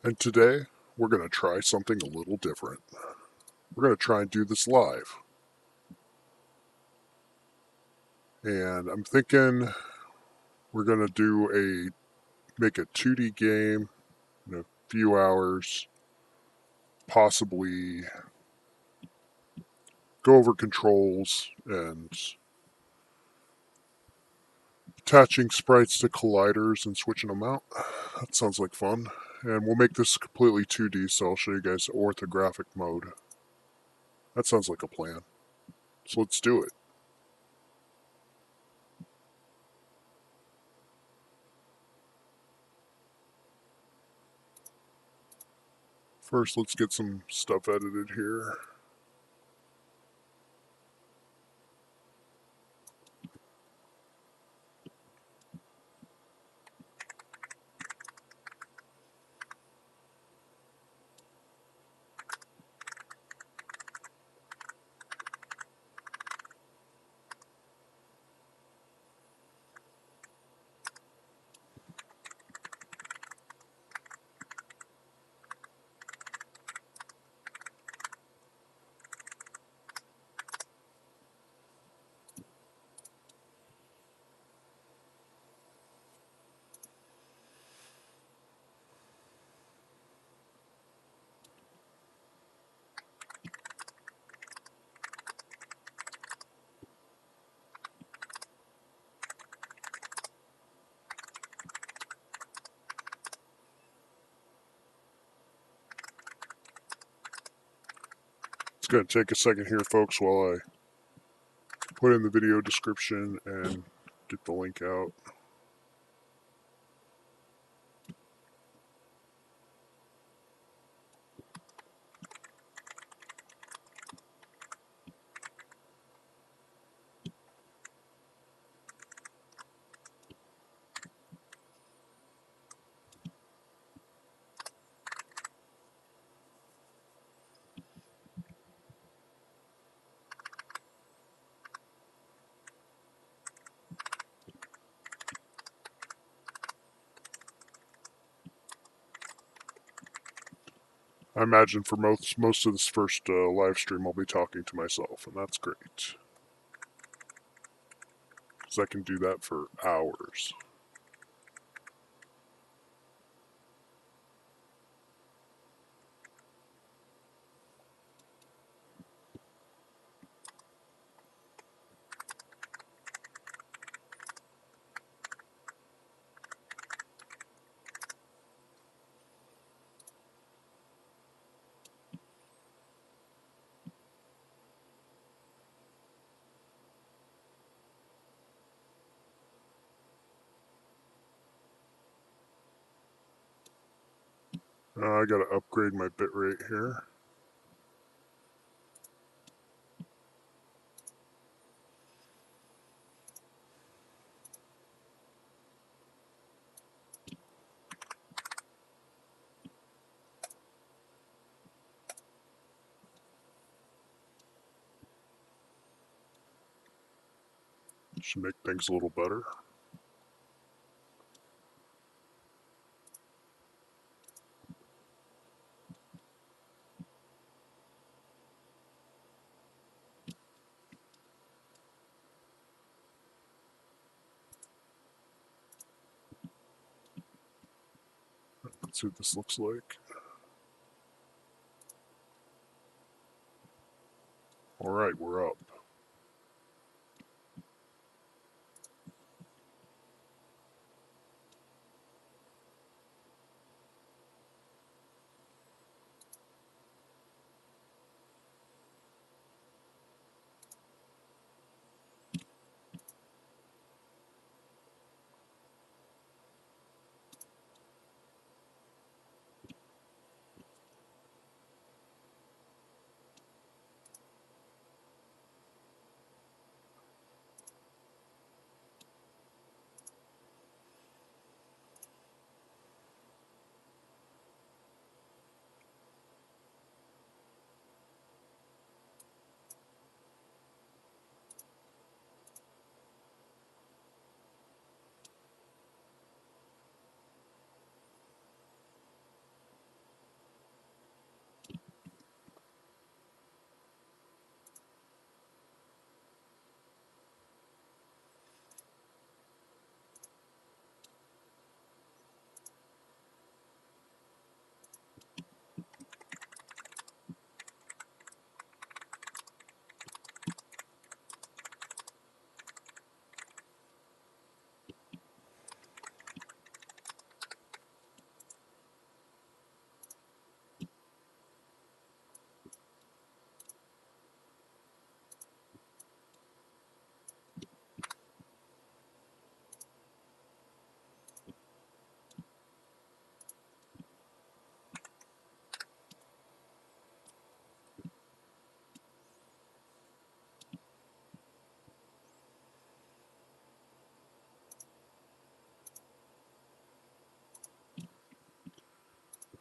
And today, we're going to try something a little different. We're going to try and do this live. And I'm thinking we're going to make a 2D game in a few hours, possibly go over controls and attaching sprites to colliders and switching them out. That sounds like fun. And we'll make this completely 2D, so I'll show you guys orthographic mode. That sounds like a plan. So let's do it. First, let's get some stuff edited here. It's going to take a second here, folks, while I put in the video description and get the link out. I imagine for most of this first live stream, I'll be talking to myself, and that's great. Because I can do that for hours. I got to upgrade my bitrate here. Should make things a little better. Let's see what this looks like. Alright, we're up.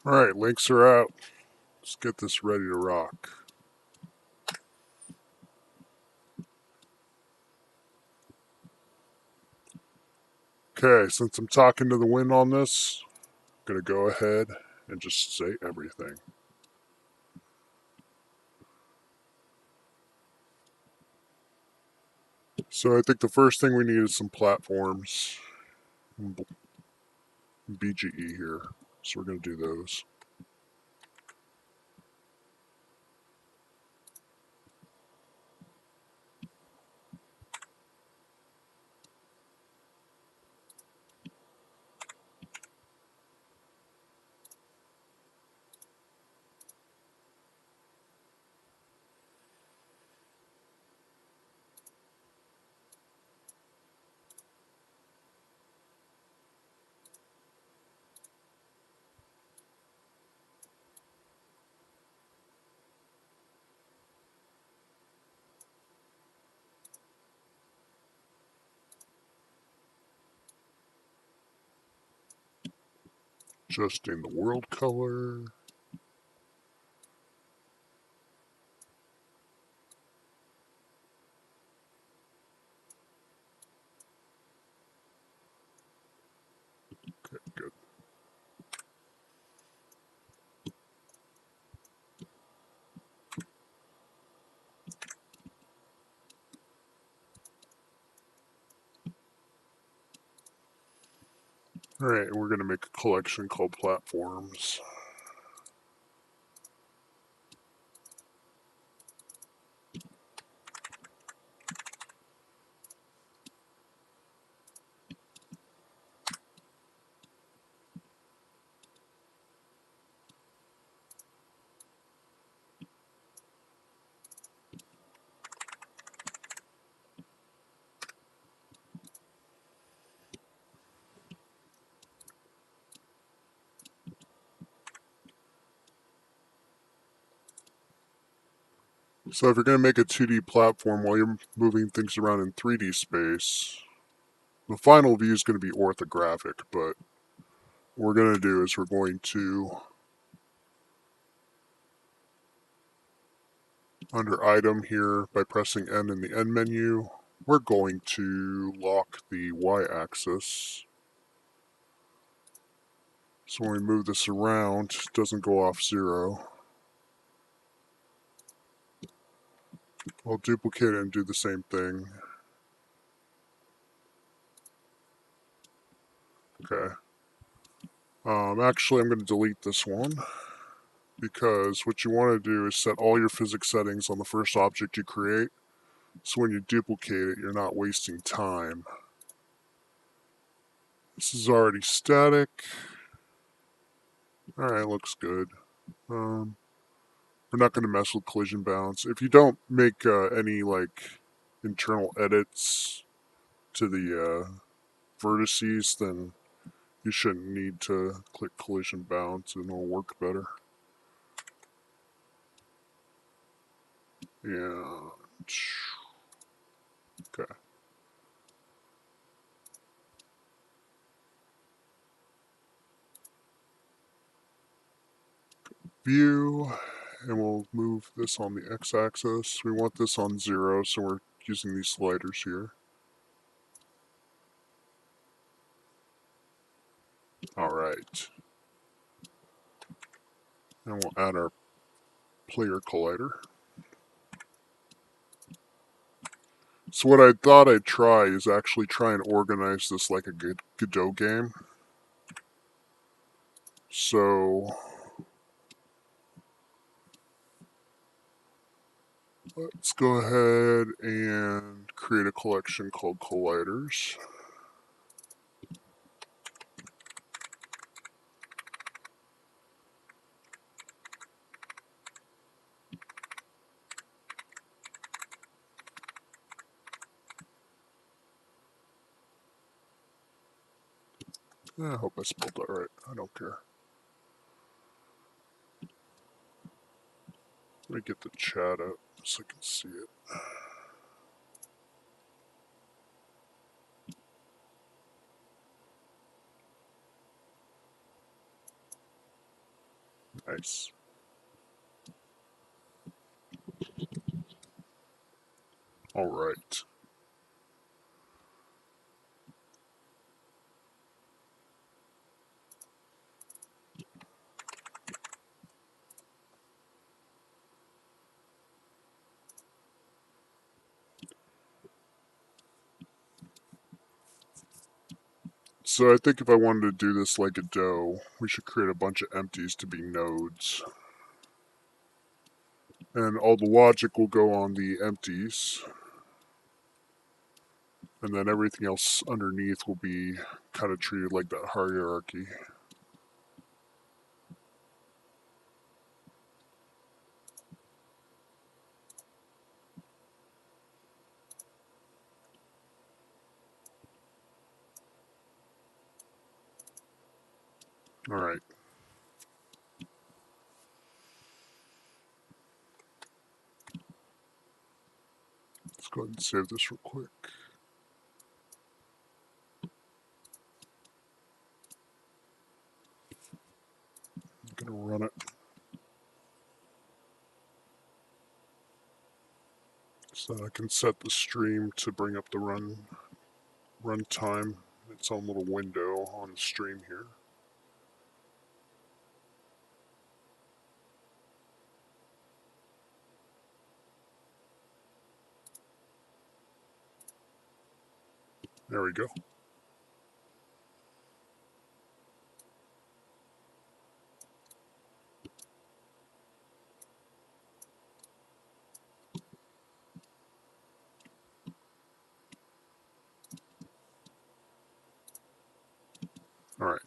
Alright, links are out. Let's get this ready to rock. Okay, since I'm talking to the wind on this, I'm going to go ahead and just say everything. So I think the first thing we need is some platforms. BGE here. So we're going to do those. Adjusting the world color. Okay, good. Alright, we're going to make a collection called platforms. So if you're going to make a 2D platform while you're moving things around in 3D space, the final view is going to be orthographic, but what we're going to do is we're going to, under item here, by pressing N in the N menu, we're going to lock the Y axis. So when we move this around, it doesn't go off 0. I'll duplicate it and do the same thing. Okay. Actually, I'm going to delete this one because what you want to do is set all your physics settings on the first object you create. So when you duplicate it, you're not wasting time. This is already static. Alright, looks good. We're not going to mess with collision bounds. If you don't make any internal edits to the vertices, then you shouldn't need to click collision bounds and it'll work better. Yeah. Okay. View, and we'll move this on the x-axis. We want this on 0, so we're using these sliders here. Alright. And we'll add our player collider. So what I thought I'd try is actually try and organize this like a Godot game. So let's go ahead and create a collection called colliders. I hope I spelled that right. I don't care. Let me get the chat up so I can see it. Nice. All right. So I think if I wanted to do this like a dough, we should create a bunch of empties to be nodes. And all the logic will go on the empties. And then everything else underneath will be kind of treated like that hierarchy. All right. Let's go ahead and save this real quick. I'm going to run it. So I can set the stream to bring up the run time. Its own little window on the stream here. There we go. All right.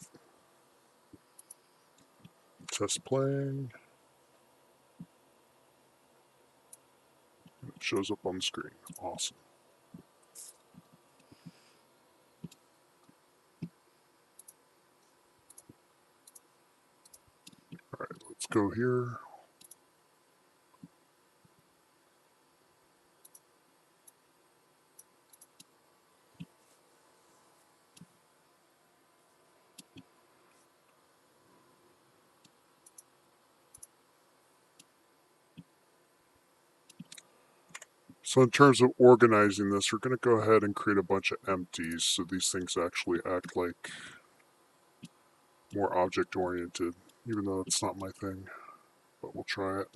Test playing. It shows up on the screen. Awesome. All right, let's go here. So in terms of organizing this, we're going to go ahead and create a bunch of empties so these things actually act like more object-oriented, even though it's not my thing. But we'll try it.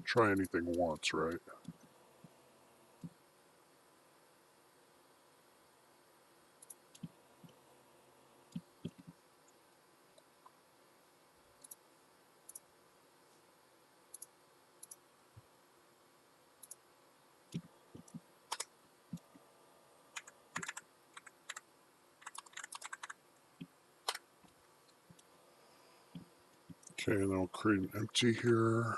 Try anything once, right? Okay, and then I'll create an empty here.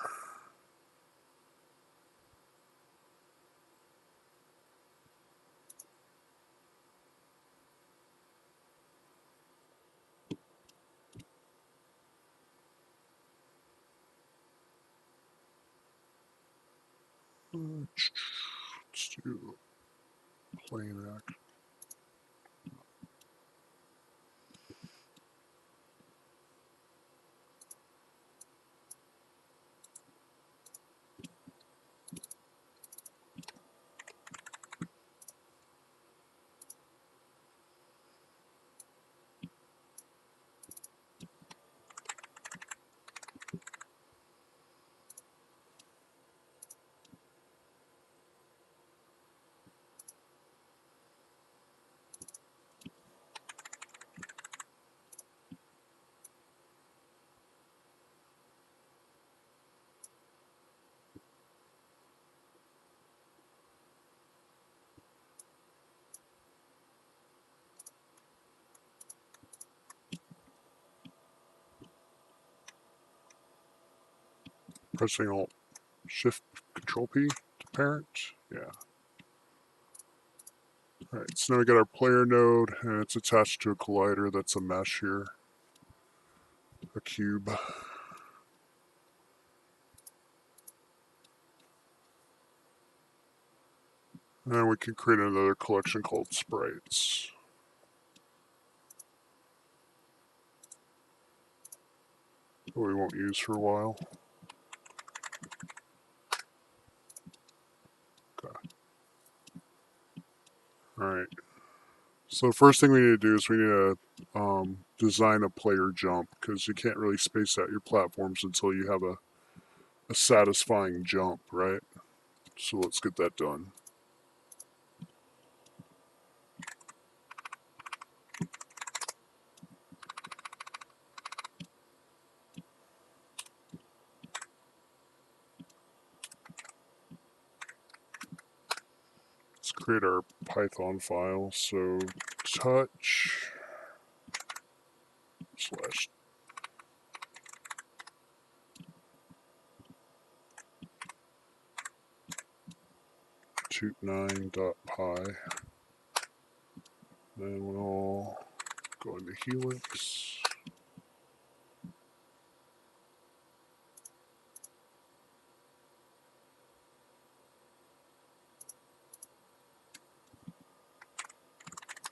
Let's do plain act. Pressing Alt Shift Control P to parent. Yeah. All right, so now we got our player node, and it's attached to a collider that's a mesh here, a cube. And we can create another collection called sprites. we won't use for a while. Okay. Alright. So the first thing we need to do is we need to design a player jump, because you can't really space out your platforms until you have a satisfying jump, right? So let's get that done. Let's create our Python file. So touch slash toot9.py. Then we'll go into Helix.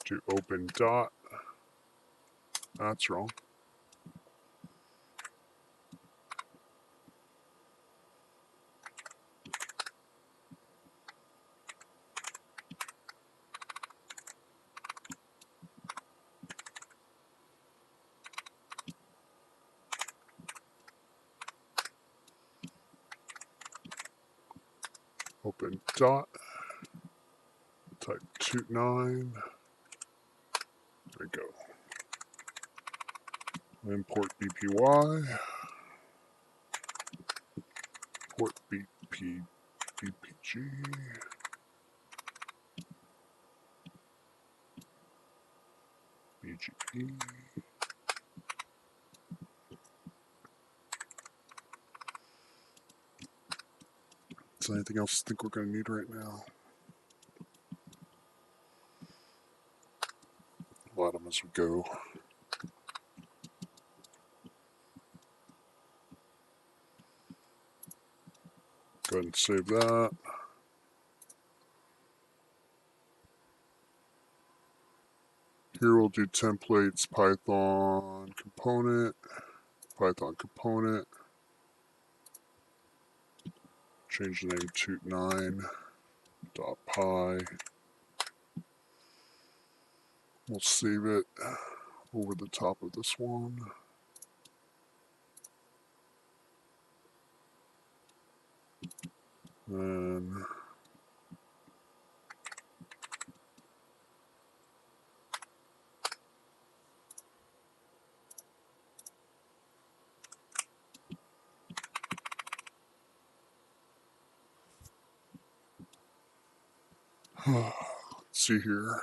Do open dot. That's wrong. Open dot. Type toot9. There we go. Import BPY. Import BPG. BGE. Is there anything else you think we're going to need right now? We'll add them as we go. Go ahead and save that. Here we'll do templates, Python component, change the name toot9.py. We'll save it over the top of this one. And let's see here.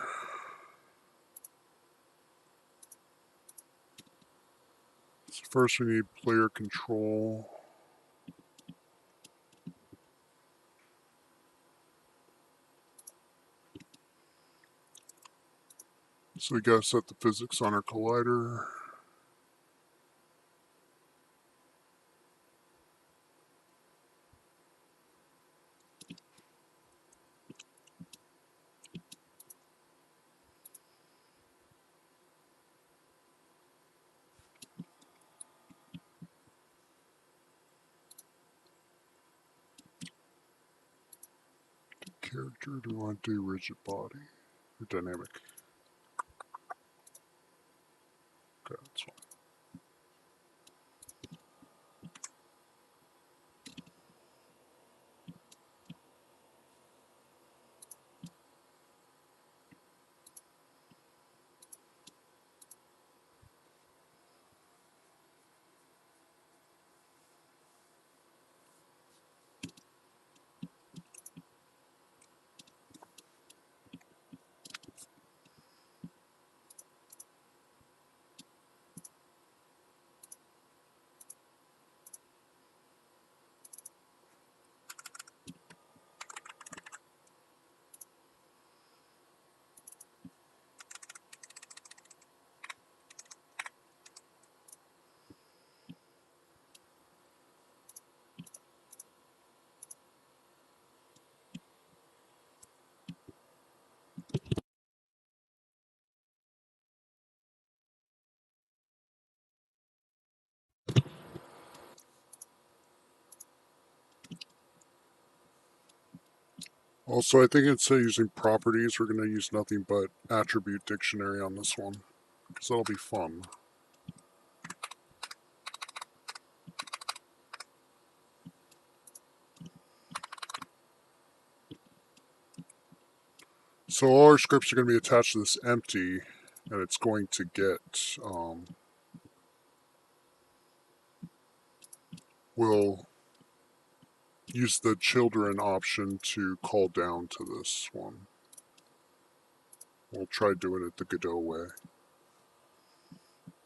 So first we need player control. So we gotta set the physics on our collider. Character, do we want to do rigid body or dynamic? Okay, that's fine. Also, I think instead of using properties, we're going to use nothing but attribute dictionary on this one, because that'll be fun. So all our scripts are going to be attached to this empty, and it's going to get, we'll use the children option to call down to this one. We'll try doing it the Godot way.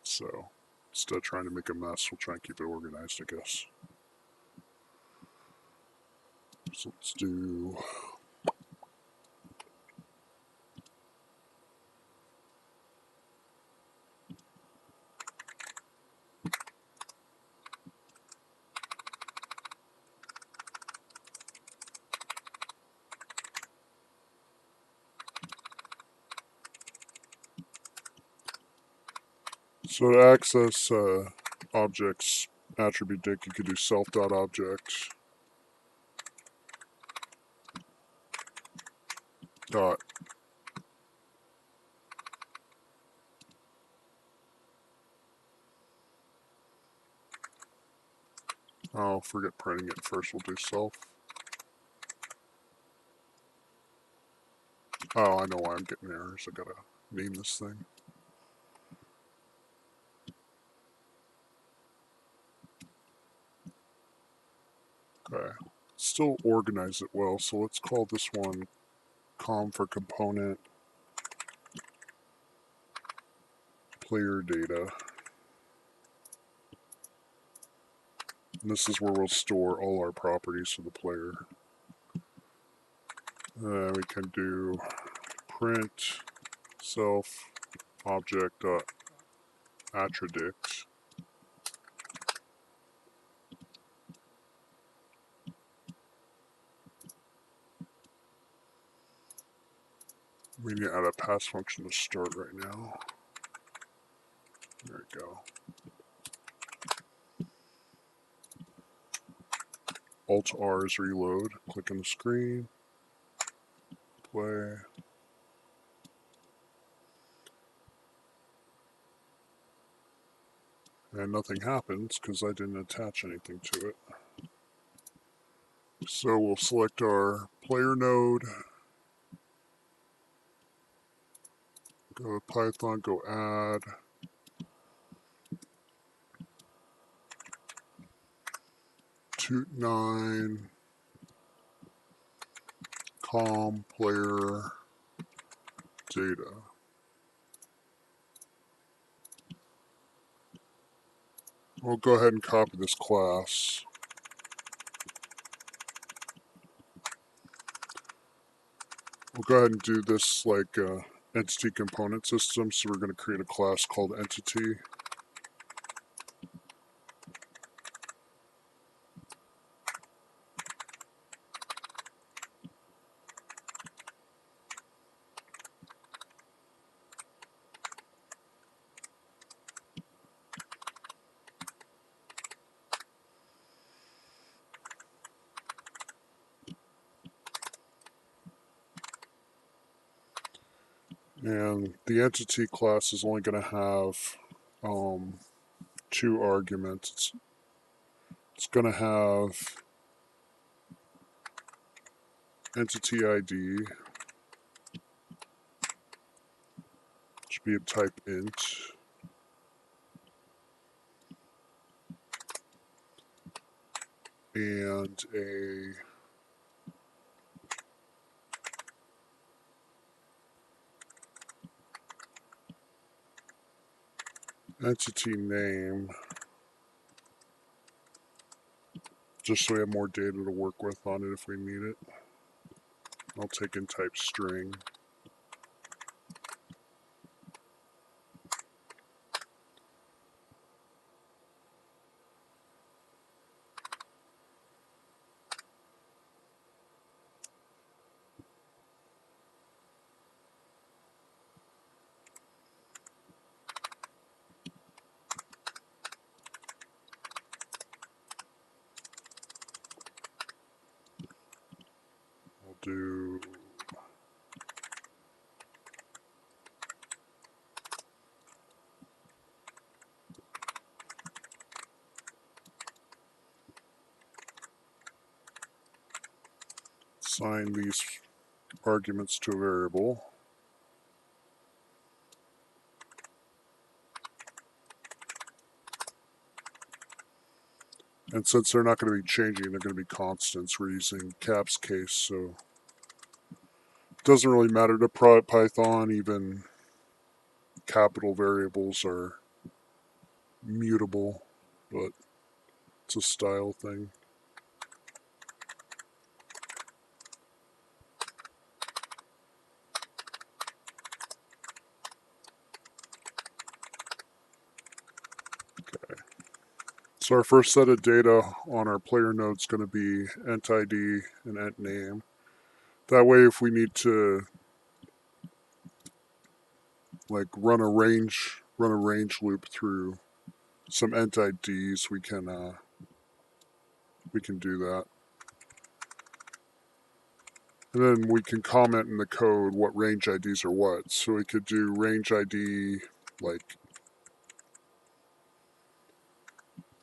So instead of trying to make a mess, we'll try and keep it organized, I guess. So let's do... So to access objects attribute dict, you could do self.object dot oh, forget printing it first, we'll do self. Oh, I know why I'm getting errors. I gotta name this thing. Okay. Still organize it well, so let's call this one com for component player data. And this is where we'll store all our properties for the player. We can do print self object dot attribute. We need to add a pass function to start right now. There we go. Alt R is reload. Click on the screen. Play. And nothing happens because I didn't attach anything to it. So we'll select our player node. Go to Python, go add. Toot9 com player data. We'll go ahead and copy this class. We'll go ahead and do this like entity component system. So we're going to create a class called entity. And the entity class is only going to have 2 arguments. It's going to have entity ID, which be a type int, and a entity name, just so we have more data to work with on it if we need it. I'll take in type string. I'll do assign these arguments to a variable. And since they're not going to be changing, they're going to be constants. We're using caps case, so it doesn't really matter to Python. Even capital variables are mutable, but it's a style thing. Okay. So our first set of data on our player node is going to be ent ID and ent name. That way, if we need to like run a range loop through some ent IDs, we can do that. And then we can comment in the code what range IDs are what. So we could do range ID like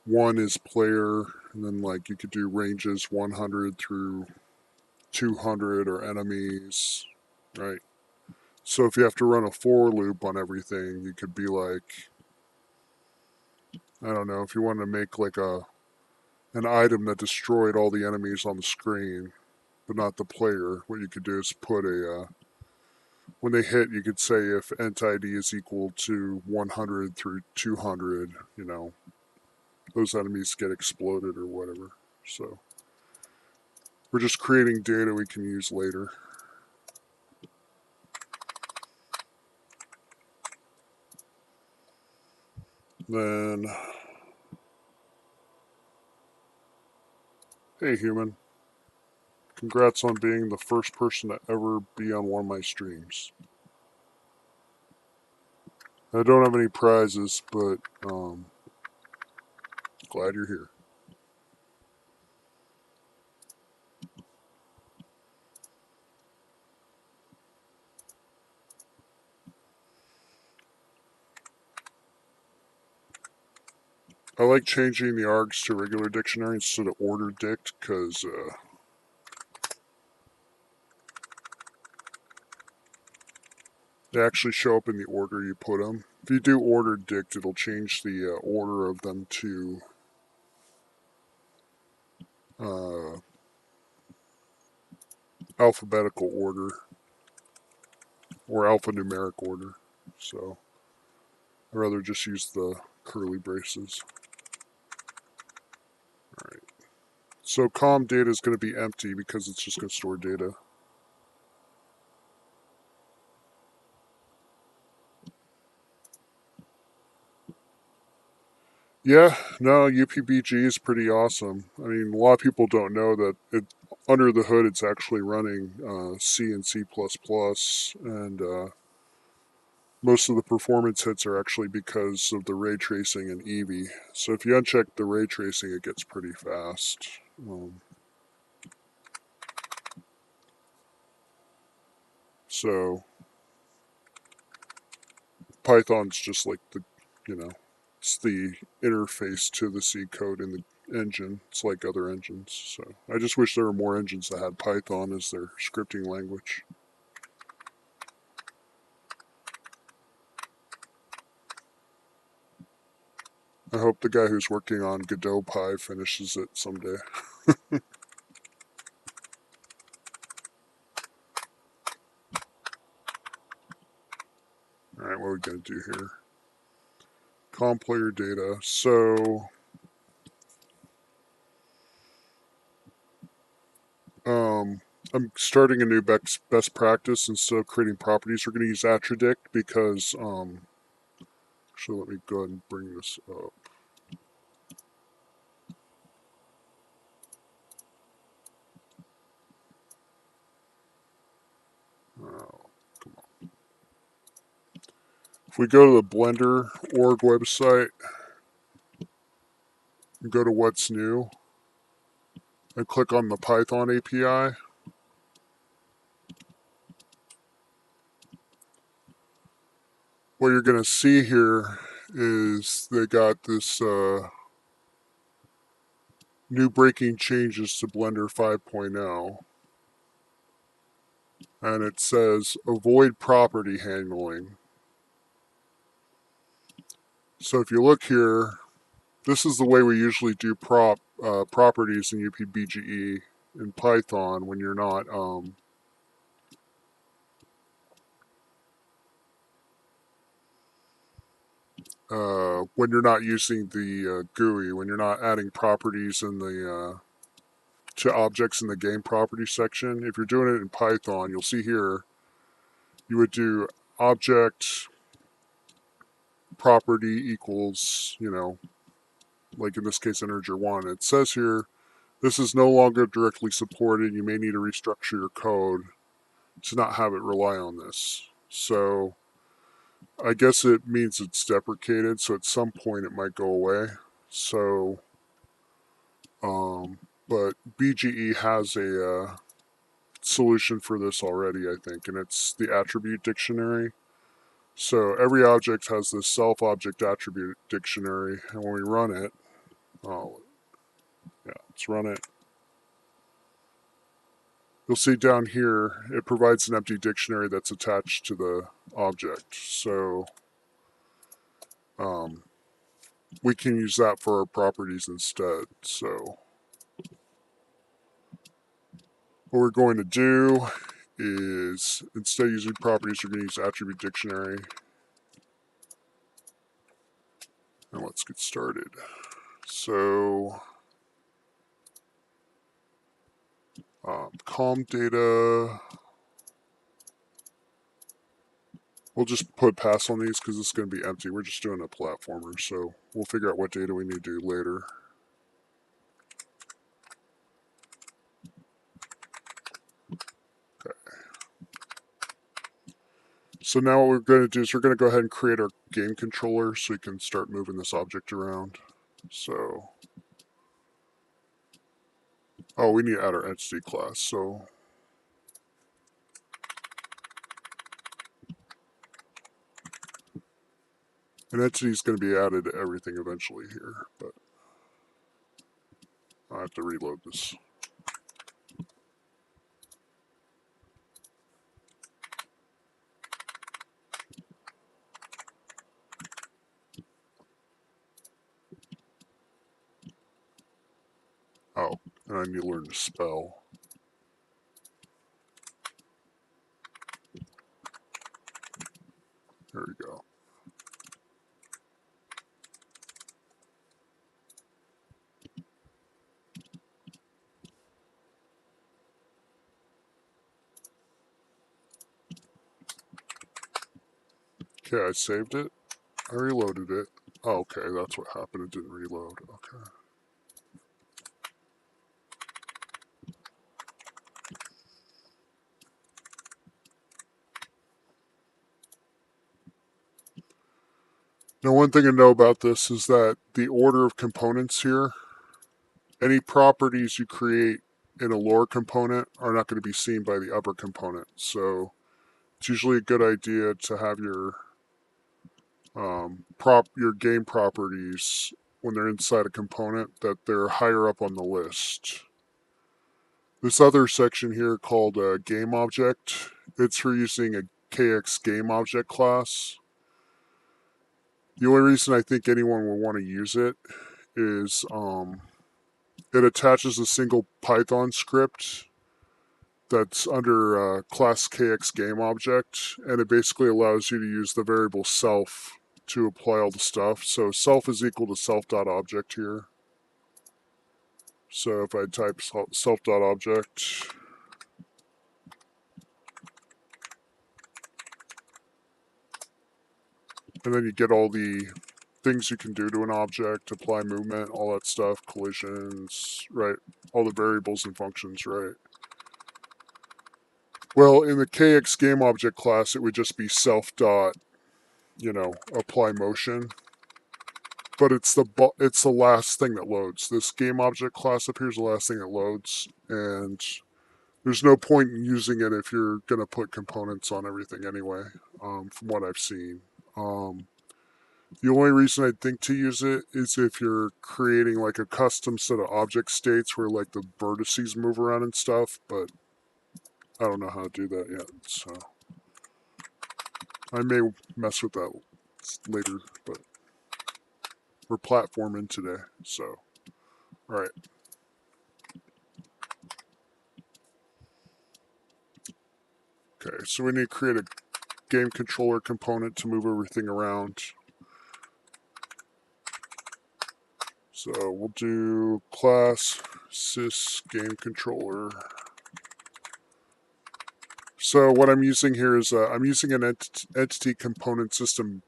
1 is player, and then like you could do ranges 100 through 200 or enemies, right? So if you have to run a for loop on everything, you could be like, I don't know, if you wanted to make like an item that destroyed all the enemies on the screen, but not the player, what you could do is put a when they hit, you could say if ent ID is equal to 100 through 200, you know, those enemies get exploded or whatever. So we're just creating data we can use later. Then, hey human, congrats on being the first person to ever be on one of my streams. I don't have any prizes, but glad you're here. I like changing the args to regular dictionary instead of order dict because they actually show up in the order you put them. If you do order dict, it'll change the order of them to alphabetical order or alphanumeric order. So I'd rather just use the curly braces. All right. So com data is going to be empty because it's just going to store data. Yeah, no, UPBGE is pretty awesome. I mean, a lot of people don't know that under the hood it's actually running C and C++, and most of the performance hits are actually because of the ray tracing and Eevee. So if you uncheck the ray tracing, it gets pretty fast. So Python's just like the, you know, it's the interface to the C code in the engine. It's like other engines. So I just wish there were more engines that had Python as their scripting language. I hope the guy who's working on Godot Pi finishes it someday. Alright, what are we going to do here? Com player data. So I'm starting a new best practice. Instead of creating properties, we're going to use attrdict because actually let me go ahead and bring this up. Oh, come on. If we go to the Blender org website and go to what's new and click on the Python API, what you're going to see here is they got this new breaking changes to Blender 5.0. and it says avoid property handling. So if you look here, this is the way we usually do properties in UPBGE in Python when you're not using the GUI, when you're not adding properties in the to objects in the game property section. If you're doing it in Python, you'll see here you would do object property equals, like in this case integer 1. It says here this is no longer directly supported. You may need to restructure your code to not have it rely on this. So I guess it means it's deprecated, so at some point it might go away. So, but BGE has a solution for this already, I think, and it's the attribute dictionary. So every object has this self-object attribute dictionary, and when we run it, let's run it. You'll see down here, it provides an empty dictionary that's attached to the object. So we can use that for our properties instead. So what we're going to do is, instead of using properties, we're going to use attribute dictionary. And let's get started. So com data, we'll just put pass on these because it's going to be empty. We're just doing a platformer, so we'll figure out what data we need to do later. Okay. So now what we're going to do is we're going to go ahead and create our game controller so we can start moving this object around. So, we need to add our entity class. So an entity is going to be added to everything eventually here, but I have to reload this. Oh, and I need to learn to spell. There we go. Okay, I saved it. I reloaded it. Oh, okay, that's what happened. It didn't reload. Okay. Now, one thing to know about this is that the order of components here, any properties you create in a lower component are not going to be seen by the upper component. So it's usually a good idea to have your your game properties, when they're inside a component, that they're higher up on the list. This other section here called game object, it's for using a KX game object class. The only reason I think anyone will want to use it is it attaches a single Python script that's under class KX game object, and it basically allows you to use the variable self to apply all the stuff. So self is equal to self.object here. So if I type self.object, and then you get all the things you can do to an object, apply movement, all that stuff, collisions, right? All the variables and functions, right? Well, in the KX game object class, it would just be self dot, apply motion. But it's the last thing that loads. This game object class up here is the last thing that loads, and there's no point in using it if you're going to put components on everything anyway, from what I've seen. The only reason I'd think to use it is if you're creating like a custom set of object states where like the vertices move around and stuff, but I don't know how to do that yet, so I may mess with that later, but we're platforming today, so all right. Okay, so we need to create a game controller component to move everything around. So we'll do class sys game controller. So what I'm using here is I'm using an entity component system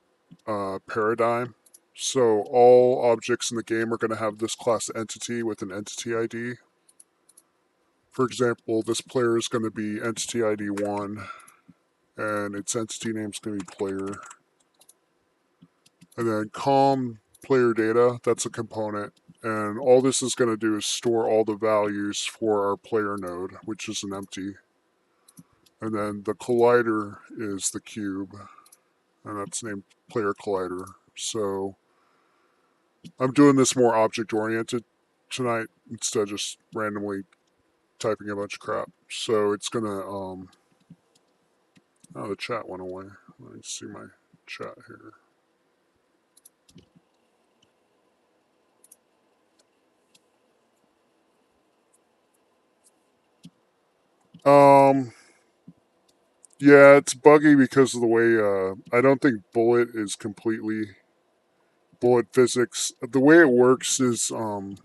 paradigm. So all objects in the game are going to have this class entity with an entity ID. For example, this player is going to be entity ID 1, and its entity name is going to be player. And then com player data, that's a component. And all this is going to do is store all the values for our player node, which is an empty. And then the collider is the cube, and that's named player collider. So I'm doing this more object oriented tonight instead of just randomly typing a bunch of crap. So it's gonna oh, the chat went away. Let me see my chat here. Yeah, it's buggy because of the way I don't think bullet is completely bullet physics. The way it works is the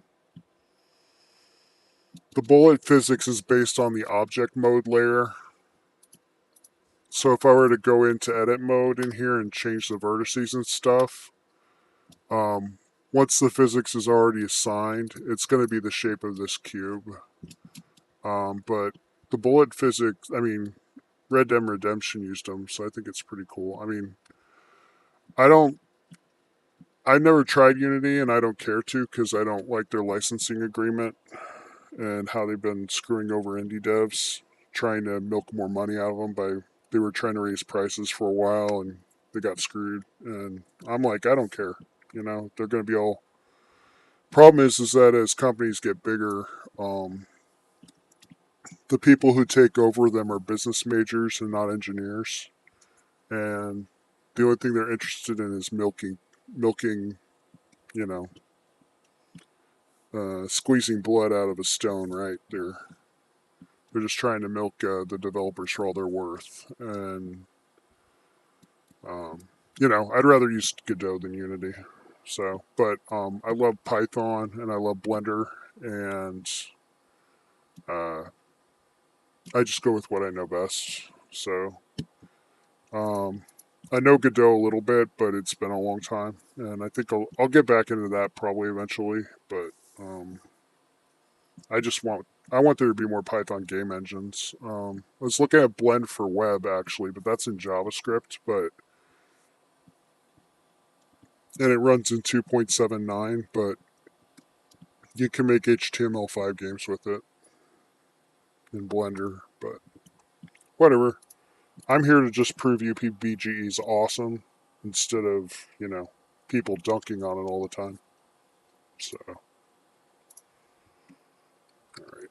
bullet physics is based on the object mode layer. So if I were to go into edit mode in here and change the vertices and stuff, once the physics is already assigned, it's going to be the shape of this cube. But the bullet physics, I mean, Red Dead Redemption used them, so I think it's pretty cool. I mean, I've never tried Unity, and I don't care to because I don't like their licensing agreement and how they've been screwing over indie devs, trying to milk more money out of them they were trying to raise prices for a while and they got screwed. And I'm like, I don't care. You know, they're going to be all. Problem is that as companies get bigger, the people who take over them are business majors and not engineers, and the only thing they're interested in is milking, you know, squeezing blood out of a stone. Right? They're just trying to milk the developers for all they're worth, and you know, I'd rather use Godot than Unity. So, but I love Python and I love Blender, and uh, I just go with what I know best. So, um, I know Godot a little bit, but it's been a long time, and I think I'll get back into that probably eventually. But I just I want there to be more Python game engines. I was looking at Blend for web actually, but that's in JavaScript, and it runs in 2.79, but you can make HTML5 games with it in Blender, but whatever. I'm here to just prove UPBGE is awesome instead of, you know, people dunking on it all the time. So, alright.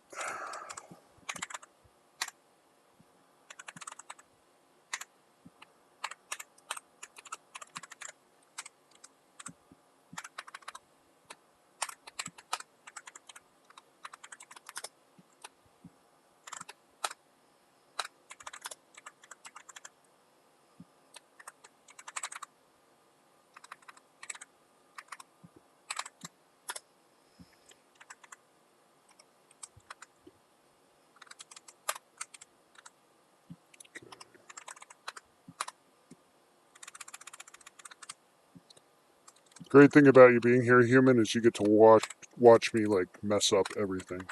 Great thing about you being here, human, is you get to watch me like mess up everything.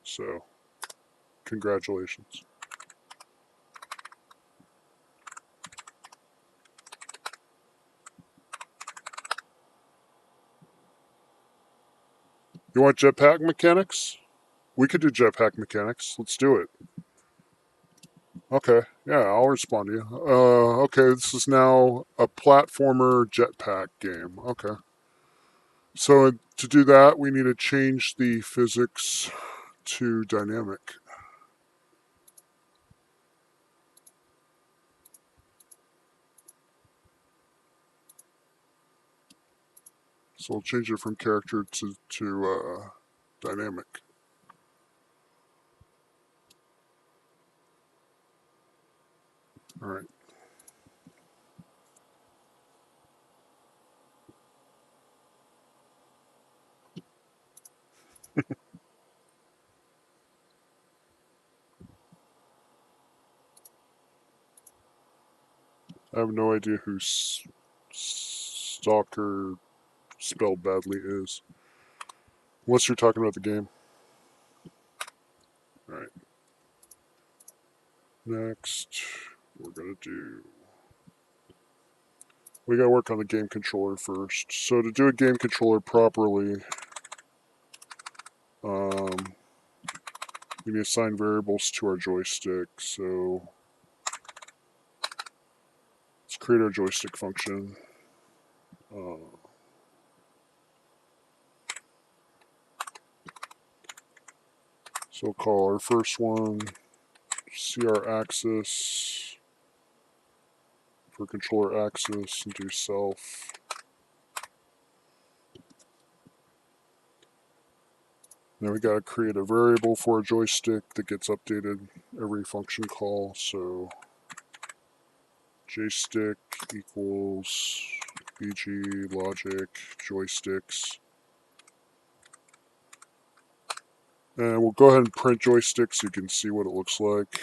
So, congratulations. You want jetpack mechanics? We could do jetpack mechanics. Let's do it. Okay, yeah, I'll respond to you. Okay, this is now a platformer jetpack game. Okay. So to do that, we need to change the physics to dynamic. So we'll change it from character to dynamic. All right. I have no idea who Stalker spelled badly is. Unless you're talking about the game. All right. Next, we're going to do... We got to work on the game controller first. So to do a game controller properly, we need to assign variables to our joystick. So let's create our joystick function. So we'll call our first one CR axis for controller axis and do self. Now we got to create a variable for a joystick that gets updated every function call. So jstick equals BG logic joysticks. And we'll go ahead and print joystick so you can see what it looks like.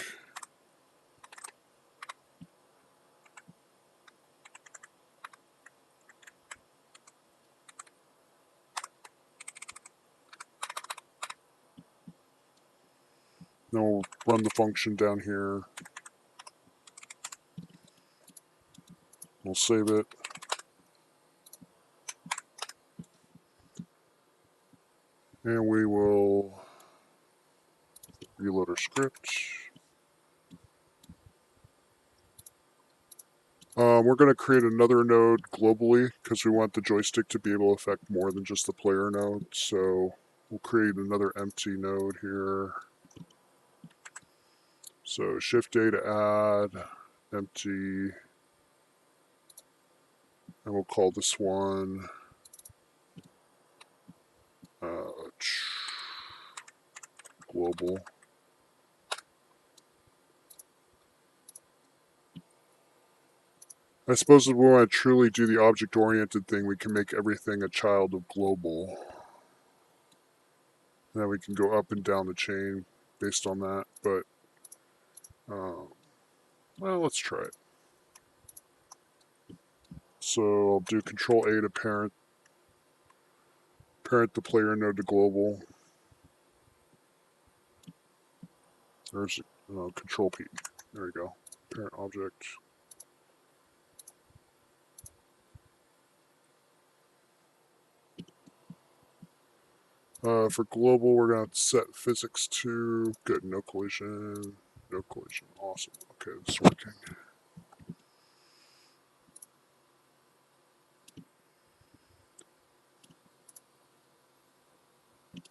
Then we'll run the function down here. We'll save it. And we will reload our script. We're going to create another node globally because we want the joystick to be able to affect more than just the player node. So we'll create another empty node here. So Shift A to add, empty, and we'll call this one global. I suppose if we want to truly do the object-oriented thing, we can make everything a child of global. And then we can go up and down the chain based on that, but well, let's try it. So I'll do Control A to parent the player node to global. There's Control P. There we go. Parent object. For global, we're going to set physics to good. No collision. No collision. Awesome. Okay, this is working.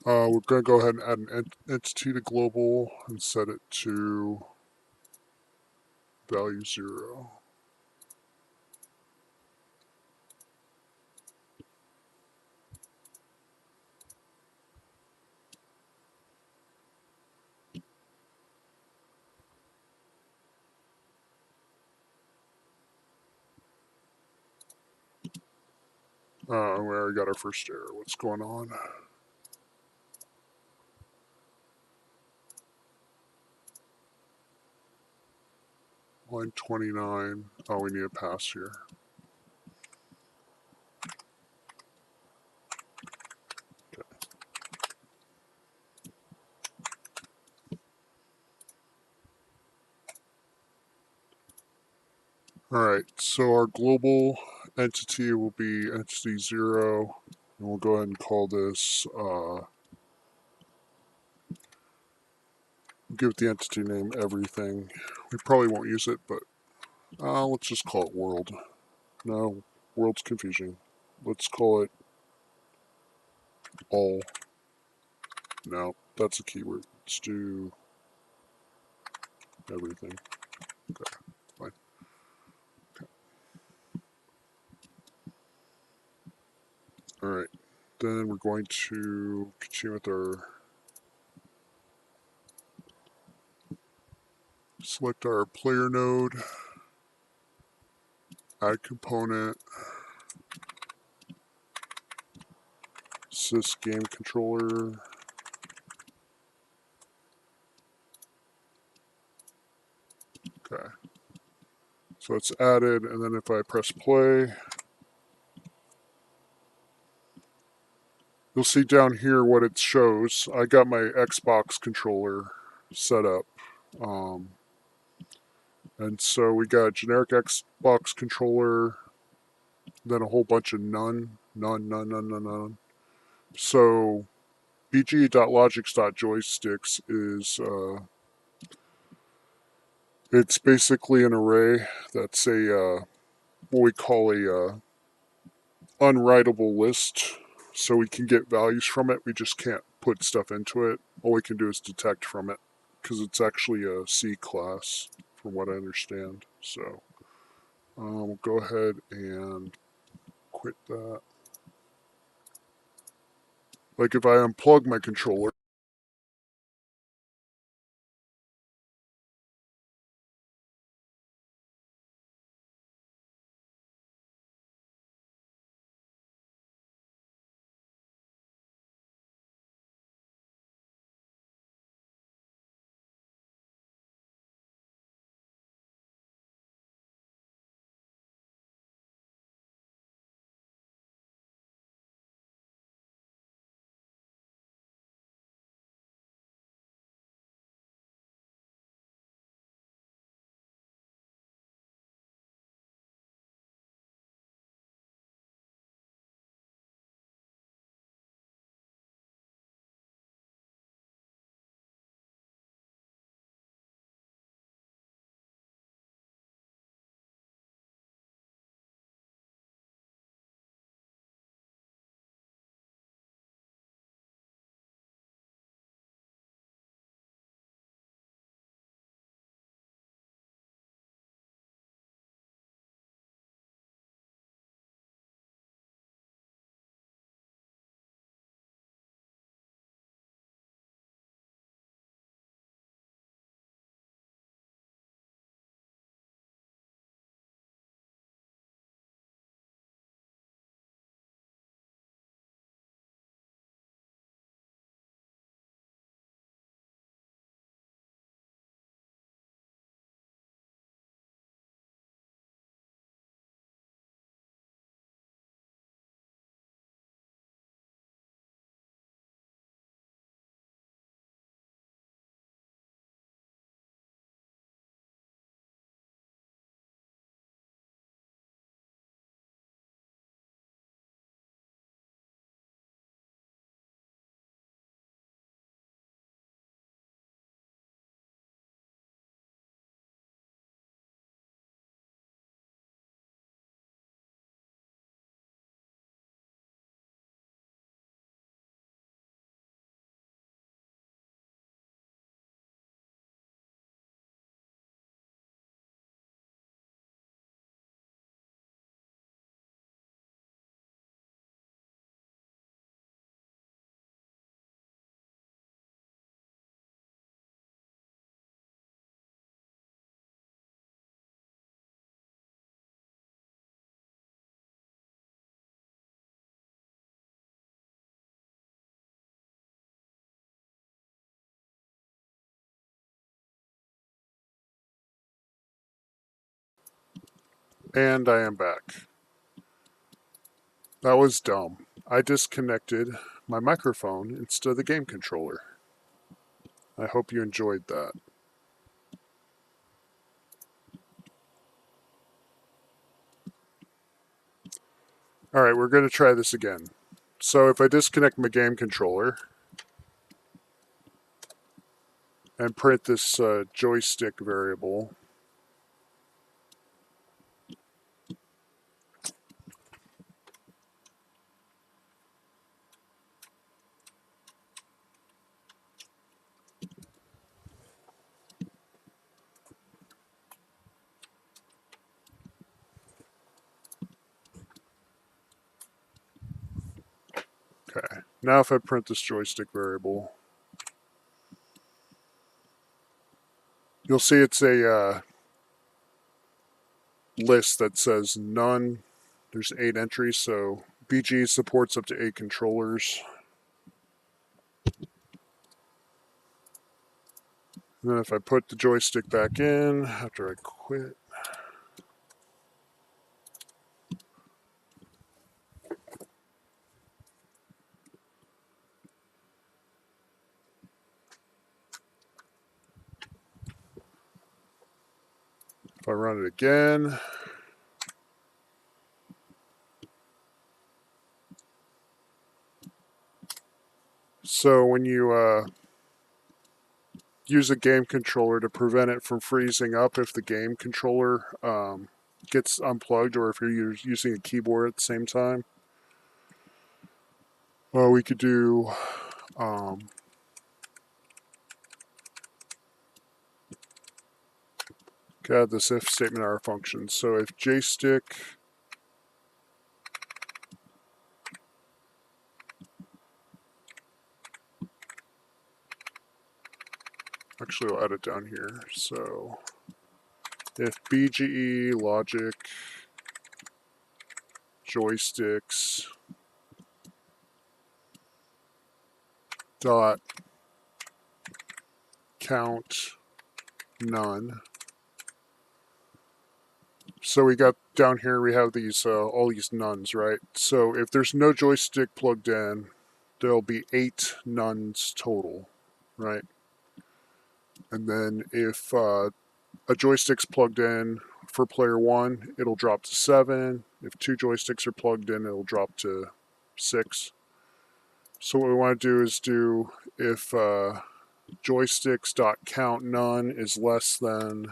We're going to go ahead and add an entity to global and set it to value 0. We already got our first error. What's going on? Line 29. Oh, we need a pass here. Okay. Alright, so our global entity will be entity 0. And we'll go ahead and call this, give it the entity name everything. We probably won't use it, but let's just call it world. No, world's confusing. Let's call it all. No, that's a keyword. Let's do everything. Okay, fine. Okay. Alright, then we're going to continue with our, select our player node, add component, sys game controller. Okay. So it's added, and then if I press play, you'll see down here what it shows. I got my Xbox controller set up. And so we got generic Xbox controller, then a whole bunch of none. So bge.logics.joysticks is it's basically an array that's a what we call a unwritable list. So we can get values from it. We just can't put stuff into it. All we can do is detect from it because it's actually a C class, from what I understand. So we'll go ahead and quit that. Like if I unplug my controller, and I am back. That was dumb. I disconnected my microphone instead of the game controller. I hope you enjoyed that. Alright, we're going to try this again. So if I disconnect my game controller and print this joystick variable, Okay, now if I print this joystick variable, you'll see it's a list that says none. There's 8 entries, so BGE supports up to 8 controllers. And then if I put the joystick back in after I quit, if I run it again, so when you use a game controller to prevent it from freezing up if the game controller gets unplugged or if you're using a keyboard at the same time, well, we could do add this if statement in our function. So if jstick actually we'll add it down here. So if BGE logic joysticks dot count none. So we got down here, we have these all these nuns, right? So if there's no joystick plugged in, there'll be 8 nuns total, right? And then if a joystick's plugged in for player 1, it'll drop to 7. If 2 joysticks are plugged in, it'll drop to 6. So what we want to do is do if joysticks.count none is less than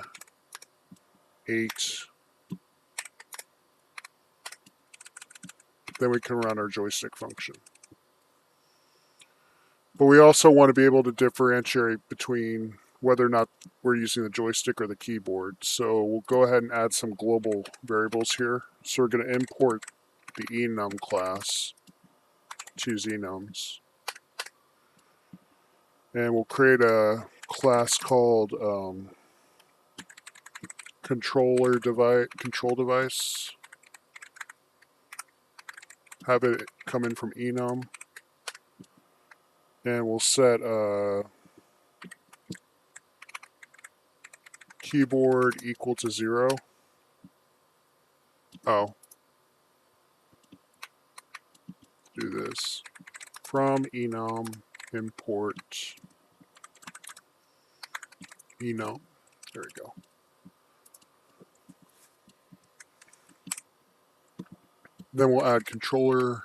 8, then we can run our joystick function. But we also want to be able to differentiate between whether or not we're using the joystick or the keyboard. So we'll go ahead and add some global variables here. So we're going to import the enum class to enums. And we'll create a class called control device. Have it come in from enum. And we'll set keyboard equal to 0. Oh. Do this. From enum import enum. There we go. Then we'll add controller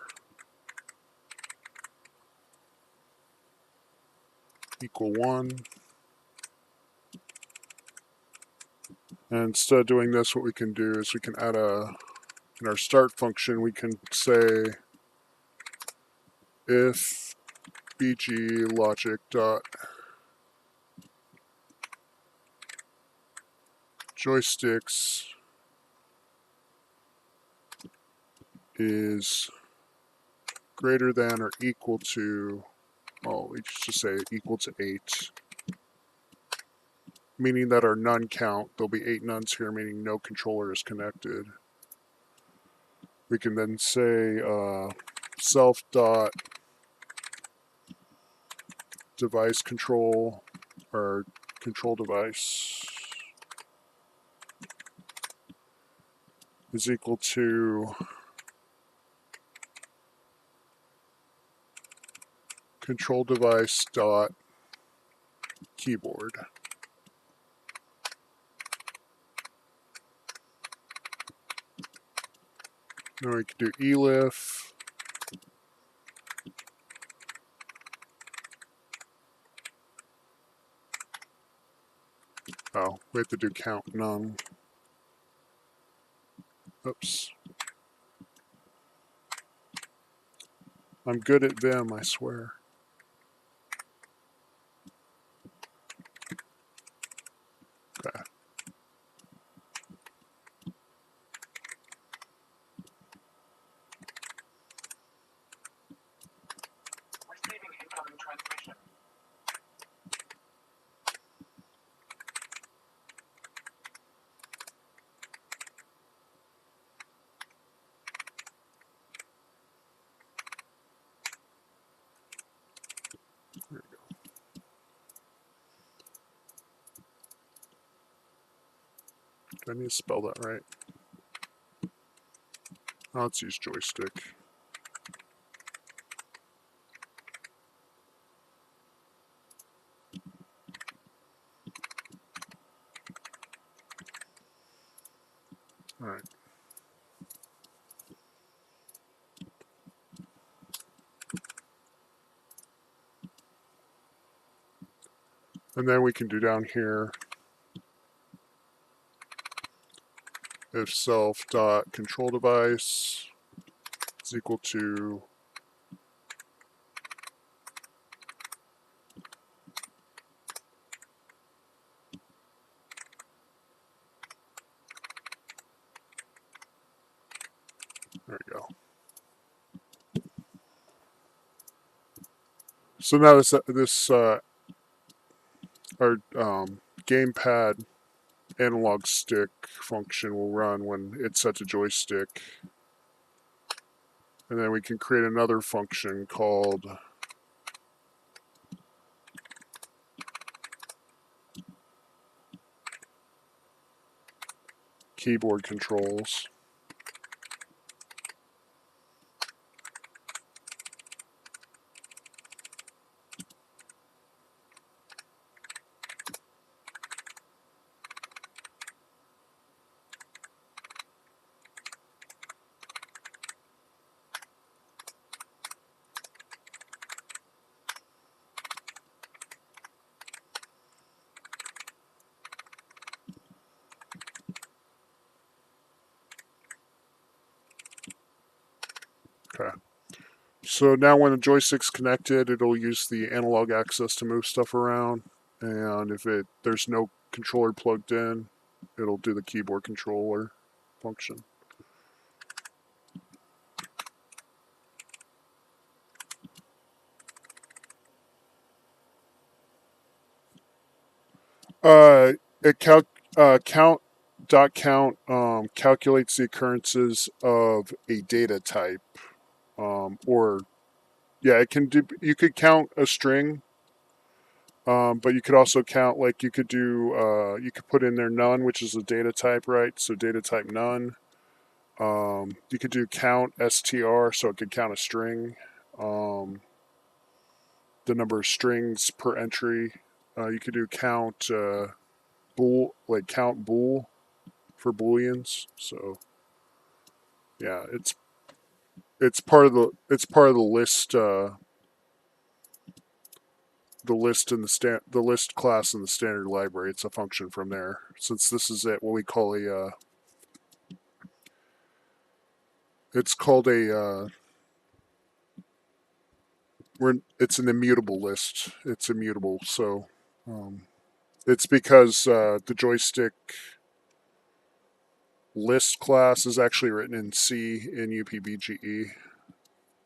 equal 1. And instead of doing this, what we can do is we can add in our start function, we can say if bg logic dot joysticks is greater than or equal to, oh, we just say equal to 8, meaning that our none count, there'll be 8 nuns here, meaning no controller is connected. We can then say self dot device control or control device is equal to control device dot keyboard. Then we can do elif oh, we have to do count none. Oops. I'm good at Vim, I swear. Okay. I need to spell that right? Oh, let's use joystick. All right. And then we can do down here, if self dot control device is equal to there we go. So now this our gamepad analog stick function will run when it's set to joystick. And then we can create another function called keyboard controls. Okay. So now when the joystick's connected, it'll use the analog access to move stuff around. And if there's no controller plugged in, it'll do the keyboard controller function. It count calculates the occurrences of a data type, or yeah, it can do. You could count a string, but you could also count like you could do. You could put in there none, which is a data type, right? So data type none. You could do count str, so it could count a string. The number of strings per entry. You could do count bool, like count bool for booleans. So yeah, it's part of the list. The list in the list class in the standard library. It's a function from there. Since this is what we call a. It's called a. It's an immutable list. It's immutable. So. It's because the joystick list class is actually written in C in UPBGE,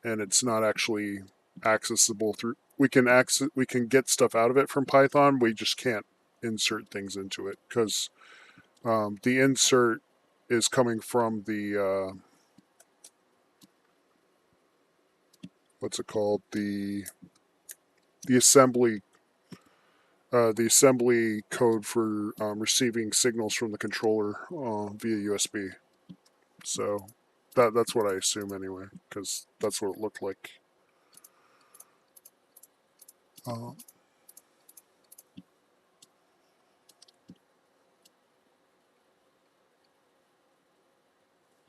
and it's not actually accessible through. We can get stuff out of it from Python. We just can't insert things into it because the insert is coming from the what's it called, the assembly code for receiving signals from the controller via USB. So that's what I assume anyway, because that's what it looked like.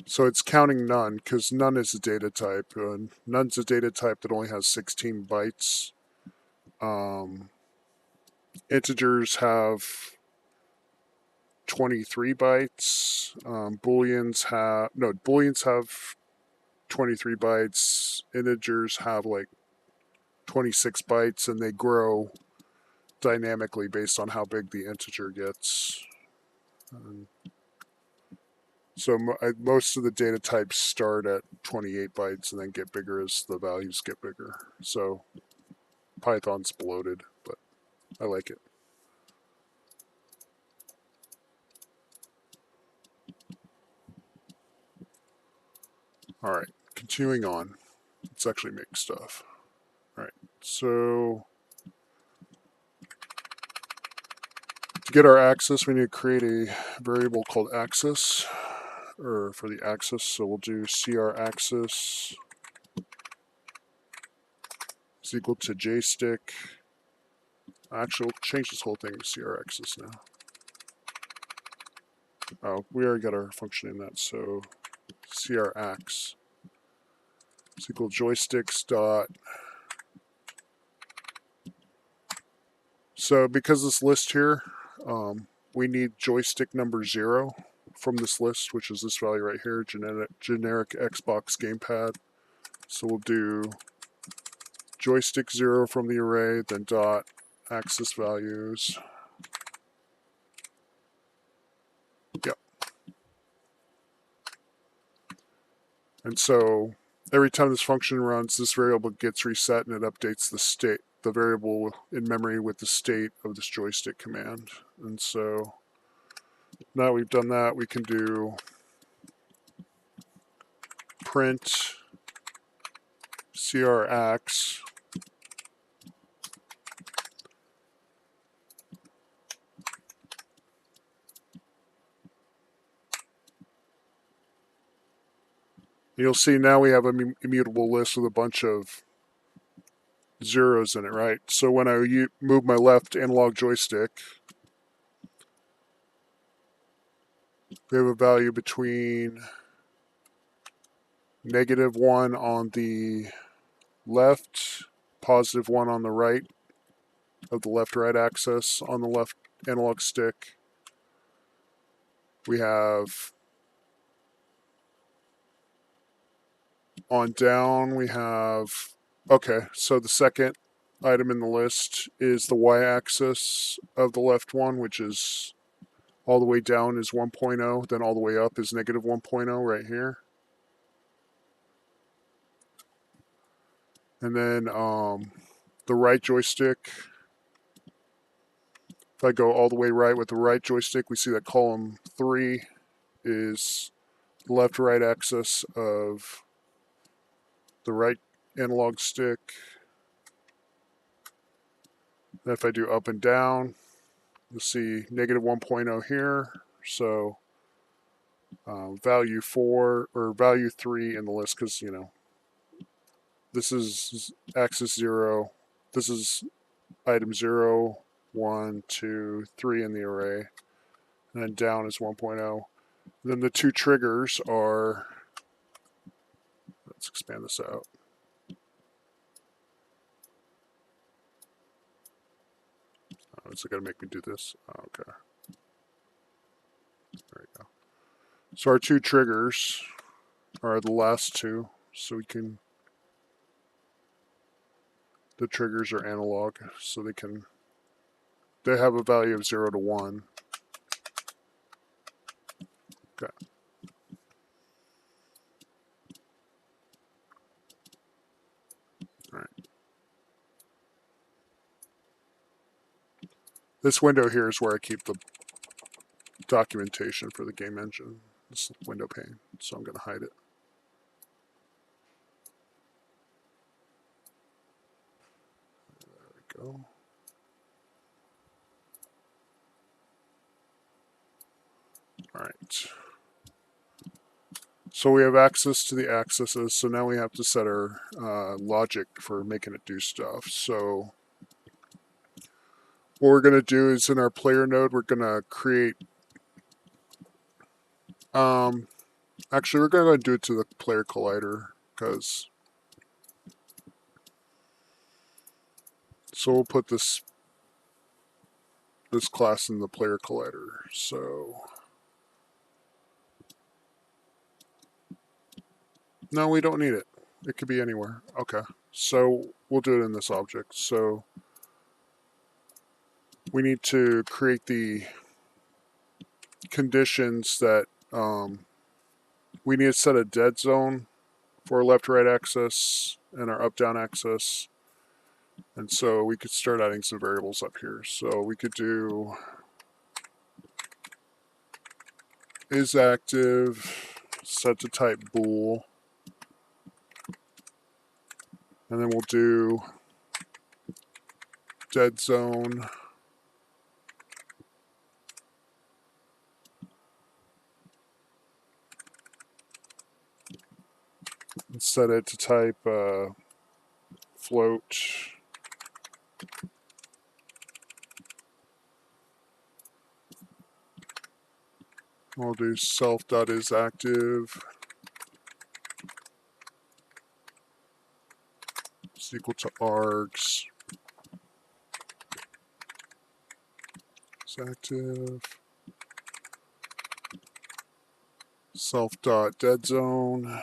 So it's counting none because none is a data type. None's a data type that only has 16 bytes. Integers have 23 bytes. Booleans have 23 bytes. Integers have like 26 bytes, and they grow dynamically based on how big the integer gets. So most of the data types start at 28 bytes and then get bigger as the values get bigger. So Python's bloated, but I like it. All right, continuing on. Let's actually make stuff. All right, so To get our axis, we need to create a variable called axis, or for the axis. So we'll do CRAxis is equal to JStick. Actually, we'll change this whole thing to CRAxis now. Oh, we already got our function in that, so CRAx is equal to joysticks dot. So because this list here, we need joystick number 0 from this list, which is this value right here, generic Xbox gamepad. So we'll do joystick 0 from the array, then dot axis values. Yep. And so every time this function runs, this variable gets reset and it updates the variable in memory with the state of this joystick command. And so now we've done that, we can do print CRAx you'll see now we have an immutable list with a bunch of zeros in it, right? So when I move my left analog joystick, we have a value between -1 on the left, +1 on the right of the left-right axis on the left analog stick. We have on down, we have, okay, so the second item in the list is the y-axis of the left one, which is all the way down is 1.0, then all the way up is -1.0 right here. And then the right joystick, if I go all the way right with the right joystick, we see that column 3 is the left-right axis of the right analog stick. And if I do up and down, you'll see -1.0 here. So value 4 or value 3 in the list, because you know this is axis 0. This is item 0, 1, 2, 3 in the array, and then down is 1.0. Then the two triggers are, let's expand this out. Oh, is it going to make me do this? Oh, okay. There we go. So our two triggers are the last two, so we can, the triggers are analog, so they have a value of 0 to 1. Okay. All right. This window here is where I keep the documentation for the game engine, this window pane, so I'm going to hide it. There we go. All right. So we have access to the axes, so now we have to set our logic for making it do stuff. So what we're going to do is in our player node, we're going to create, actually we're going to do it to the player collider, because, so we'll put this class in the player collider. So no, we don't need it. It could be anywhere. Okay. So we'll do it in this object. So we need to create the conditions that we need to set a dead zone for left-right axis and our up-down axis. And so we could start adding some variables up here. So we could do is active, set to type bool. And then we'll do dead zone and set it to type float. We'll do self.isActive is equal to args is active. Self.deadzone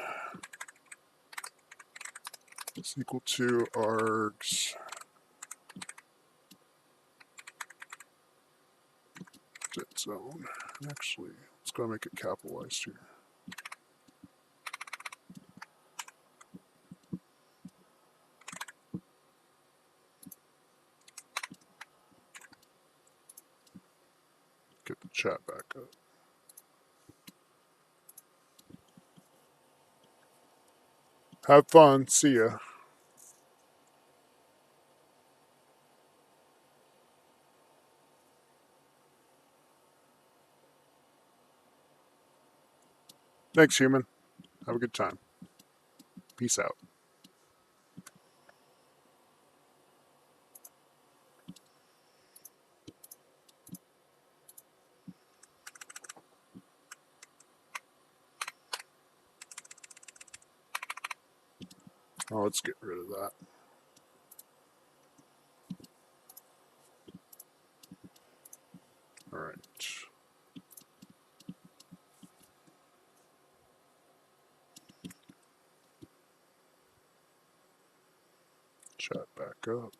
is equal to args deadzone. Actually, let's go make it capitalized here. Get the chat back up. Have fun. See ya. Thanks, human. Have a good time. Peace out. Oh, let's get rid of that. All right. Chat back up.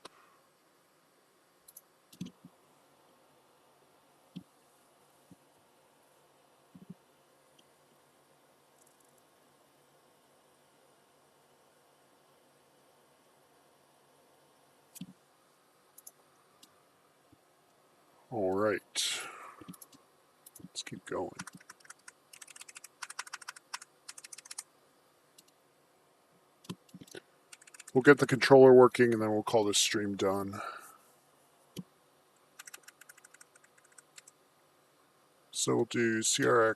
All right. Let's keep going. We'll get the controller working and then we'll call this stream done. So we'll do CRX.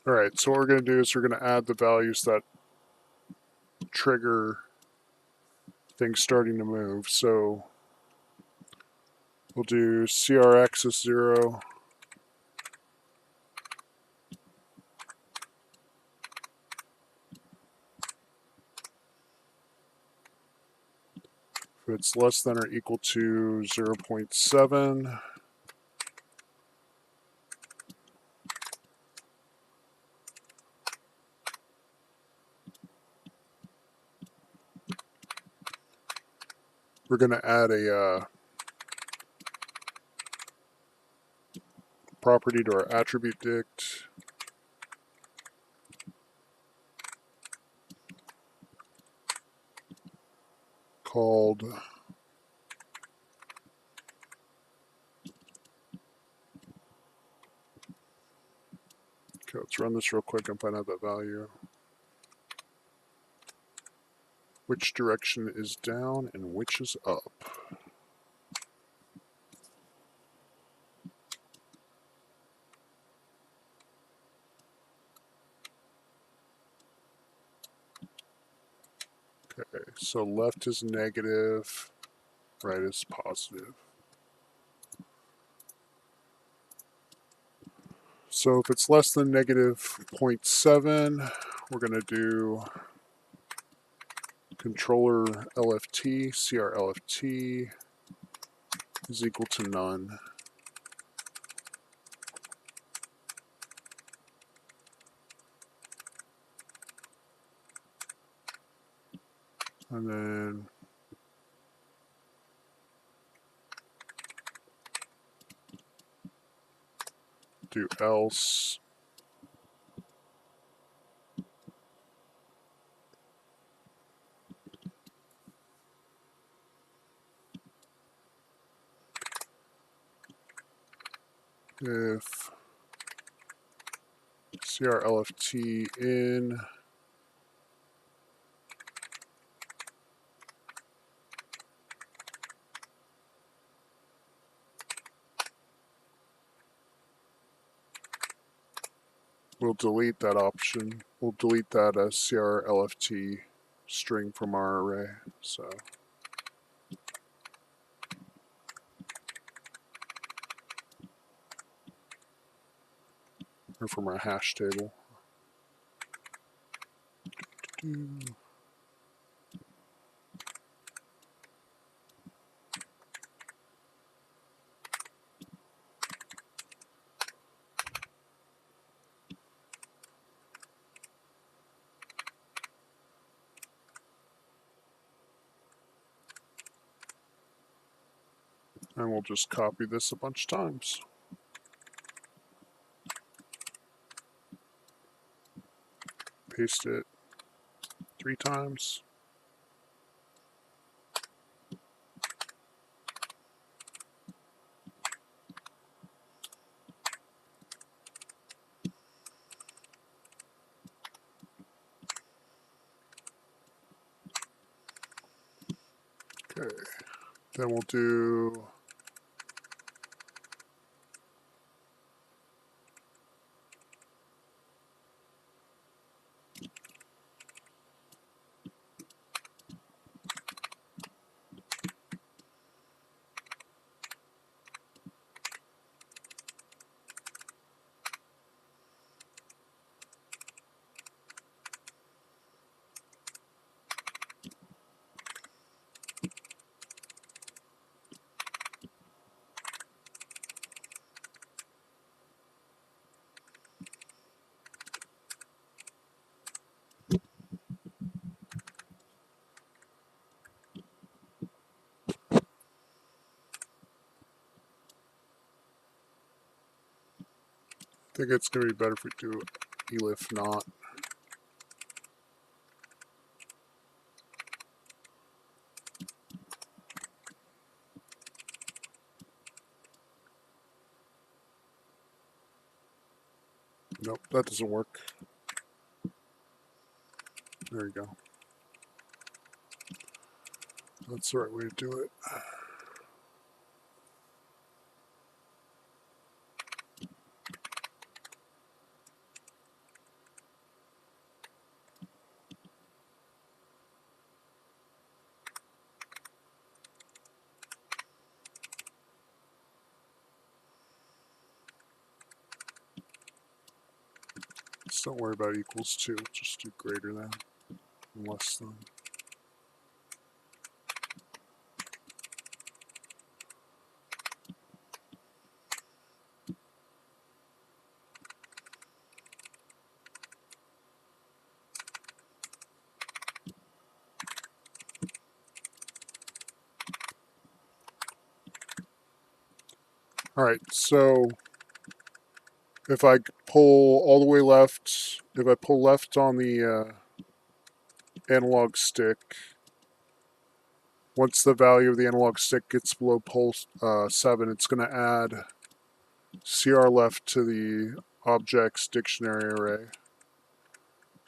All right, so what we're going to do is we're going to add the values that trigger things starting to move. So we'll do CRX is 0. If it's less than or equal to 0.7, we're going to add a property to our attribute dict called okay, let's run this real quick and find out that value. Which direction is down and which is up? Okay, so left is negative, right is positive. So if it's less than negative 0.7, we're going to do controller LFT, CR is equal to none. And then do else. if CRLFT in we'll delete that option. We'll delete that CRLFT string from our array. So or from our hash table. And we'll just copy this a bunch of times. Paste it 3 times. Okay, then we'll do I think it's going to be better if we do elif not. Nope, that doesn't work. There you go. That's the right way to do it. Just don't worry about equals to, just do greater than and less than. Alright, so if I pull all the way left, if I pull left on the analog stick, once the value of the analog stick gets below pole 7, it's going to add CR left to the objects dictionary array.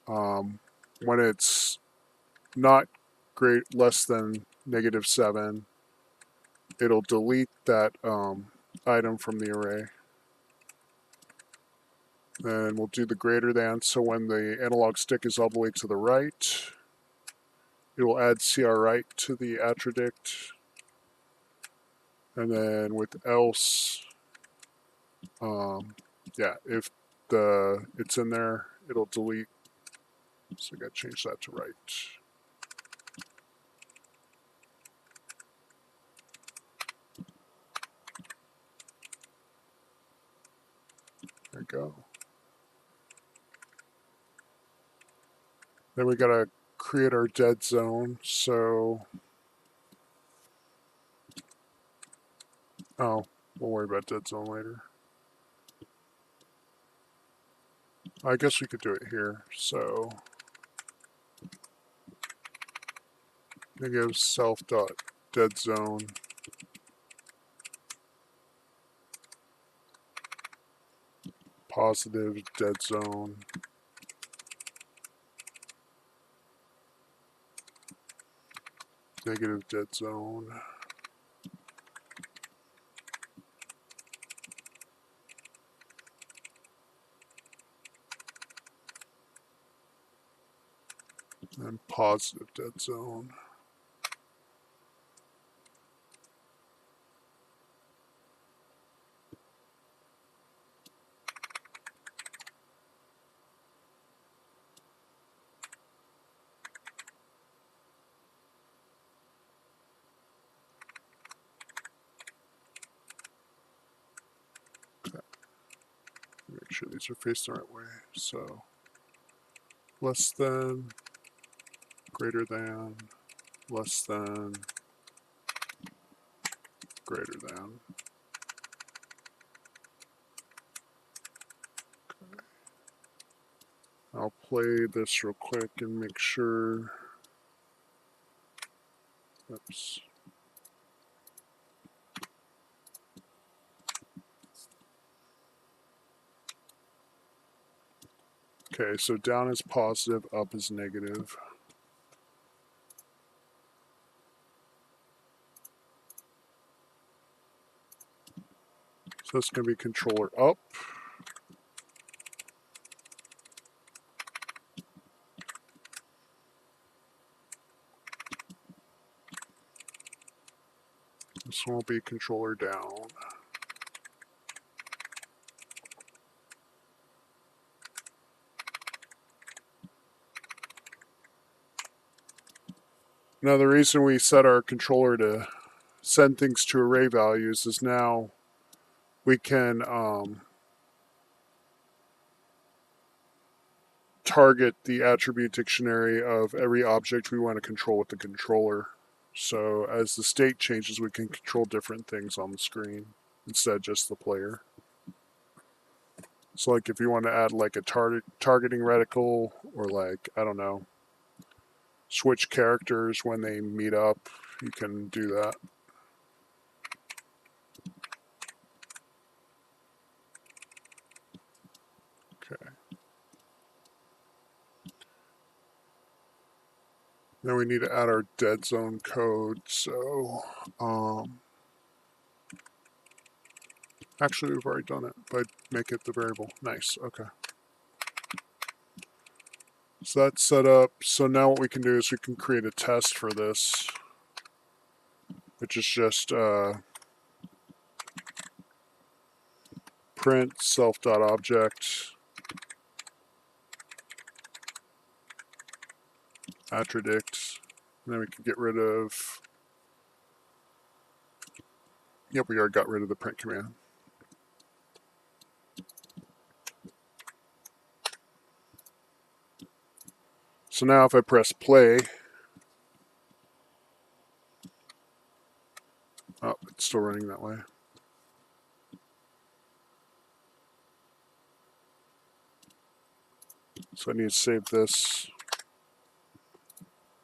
When it's not less than -7, it'll delete that item from the array. Then we'll do the greater than, so when the analog stick is all the way to the right, it will add CR right to the attrodict. And then with else, yeah, if it's in there, it'll delete. So I got to change that to right. There we go. Then we got to create our dead zone. So, oh, we'll worry about dead zone later. I guess we could do it here. So, negative self dot dead zone positive dead zone. Negative dead zone. And positive dead zone. Okay. Make sure these are faced the right way. So less than, greater than, less than, greater than. Okay. I'll play this real quick and make sure. Oops. Okay, so down is positive, up is negative. So that's going to be controller up. This one will be controller down. Now the reason we set our controller to send things to array values is now we can target the attribute dictionary of every object we want to control with the controller. So as the state changes, we can control different things on the screen instead of just the player. So like if you want to add like a targeting reticle, or like, I don't know, switch characters when they meet up, you can do that. Okay. Then we need to add our dead zone code. So actually we've already done it, but make it the variable. Nice. Okay. So that's set up. So now what we can do is we can create a test for this, which is just print self.object attredict. And then we can get rid of, yep, we already got rid of the print command. So now if I press play, oh, it's still running that way. So I need to save this,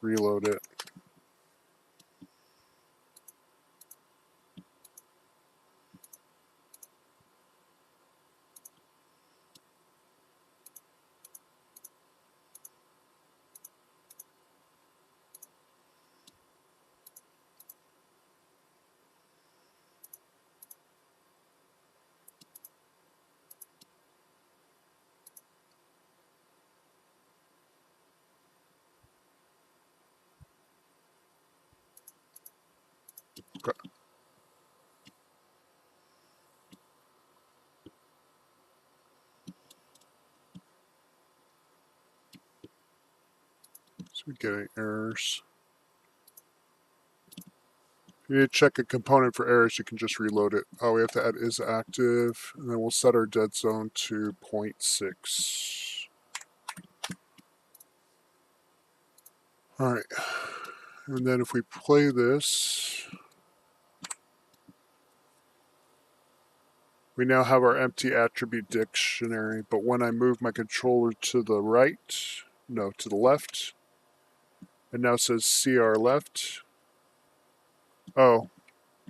reload it. Okay. So we're getting errors. If you need to check a component for errors, you can just reload it. Oh, we have to add is active, and then we'll set our dead zone to 0.6. All right. And then if we play this, we now have our empty attribute dictionary, but when I move my controller to the right, no, to the left, it now says CR left. Oh,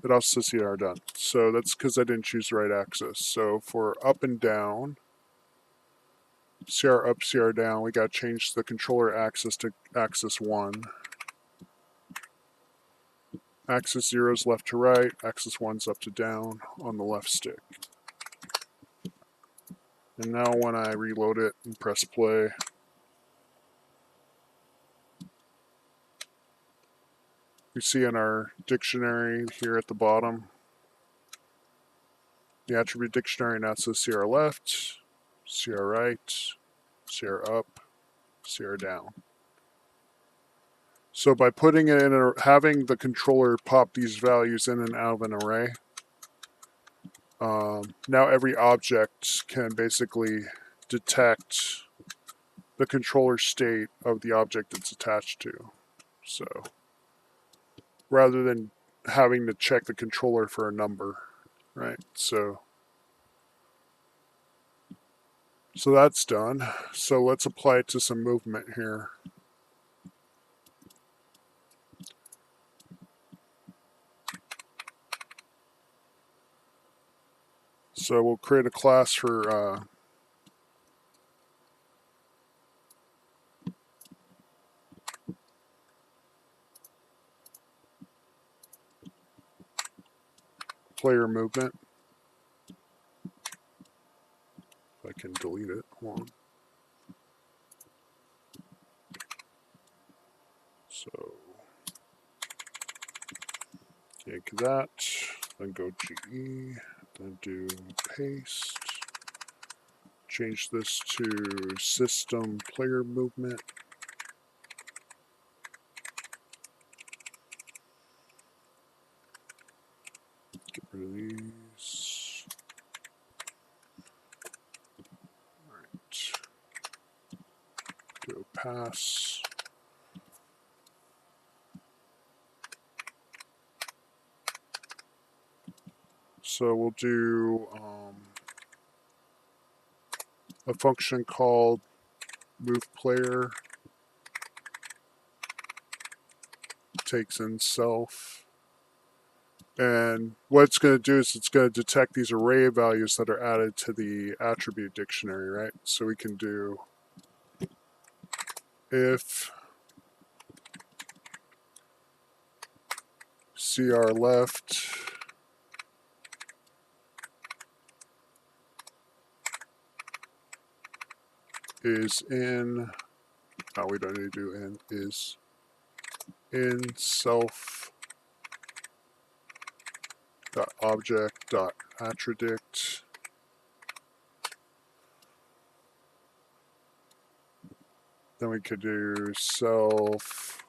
it also says CR done. So that's because I didn't choose the right axis. So for up and down, CR up, CR down. We got to change the controller axis to axis 1. Axis 0 is left to right, axis 1 is up to down on the left stick. And now when I reload it and press play, we see in our dictionary here at the bottom, the attribute dictionary now says CR left, CR right, CR up, CR down. So by putting it in having the controller pop these values in and out of an array, now every object can basically detect the controller state of the object it's attached to. So rather than having to check the controller for a number, right? So that's done. So let's apply it to some movement here. So we'll create a class for player movement. If I can delete it, hold on. So take that, then go GE, then do paste. Change this to system player movement. Get rid of these. All right. Go pass. So we'll do a function called movePlayer, takes in self. And what it's going to do is it's going to detect these array values that are added to the attribute dictionary, right? So we can do if CR left is in, no, we don't need to do in, is in self dot object dot attribute. Then we could do self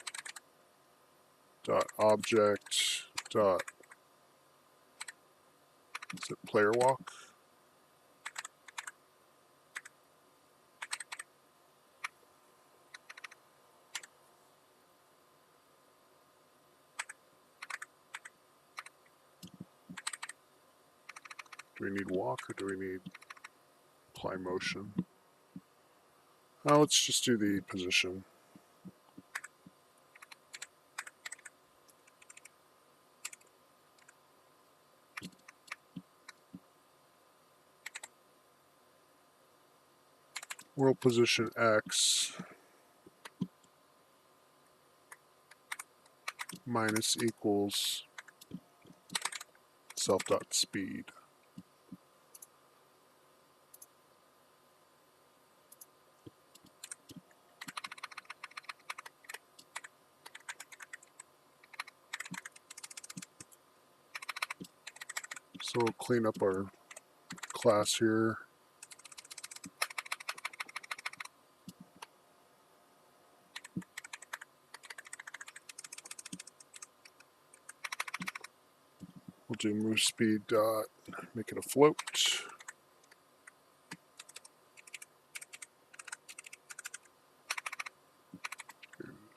dot object dot, is it player walk? Do we need walk or do we need apply motion? Oh, let's just do the position. World position X minus equals self.speed. So we'll clean up our class here. We'll do move speed dot, make it a float.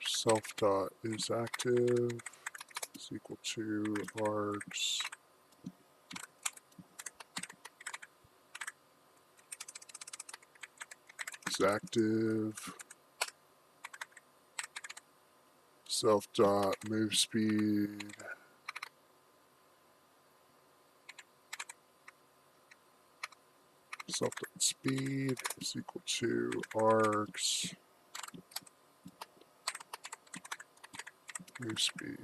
Self dot is active is equal to args is active. Self dot move speed self.speed is equal to args new speed.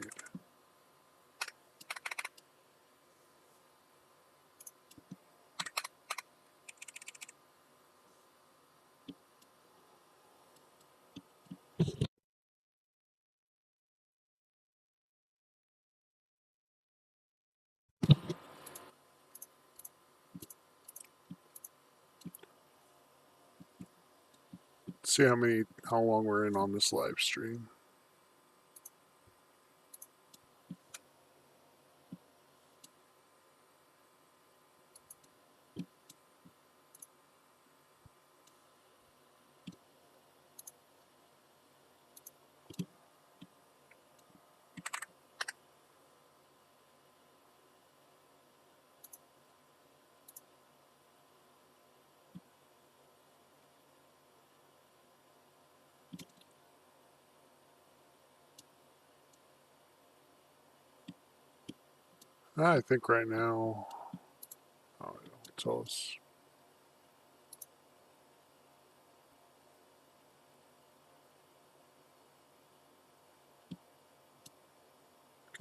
See how long we're in on this live stream. I think right now, oh, it'll tell us.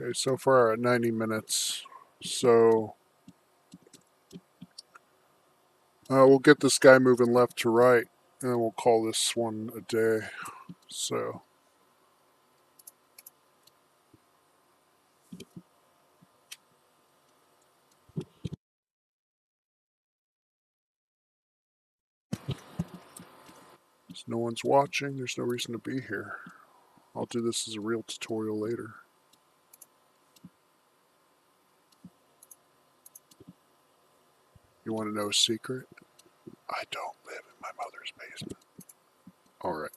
Okay, so far at 90 minutes. So we'll get this guy moving left to right, and we'll call this one a day. So no one's watching. There's no reason to be here. I'll do this as a real tutorial later. You want to know a secret? I don't live in my mother's basement. All right.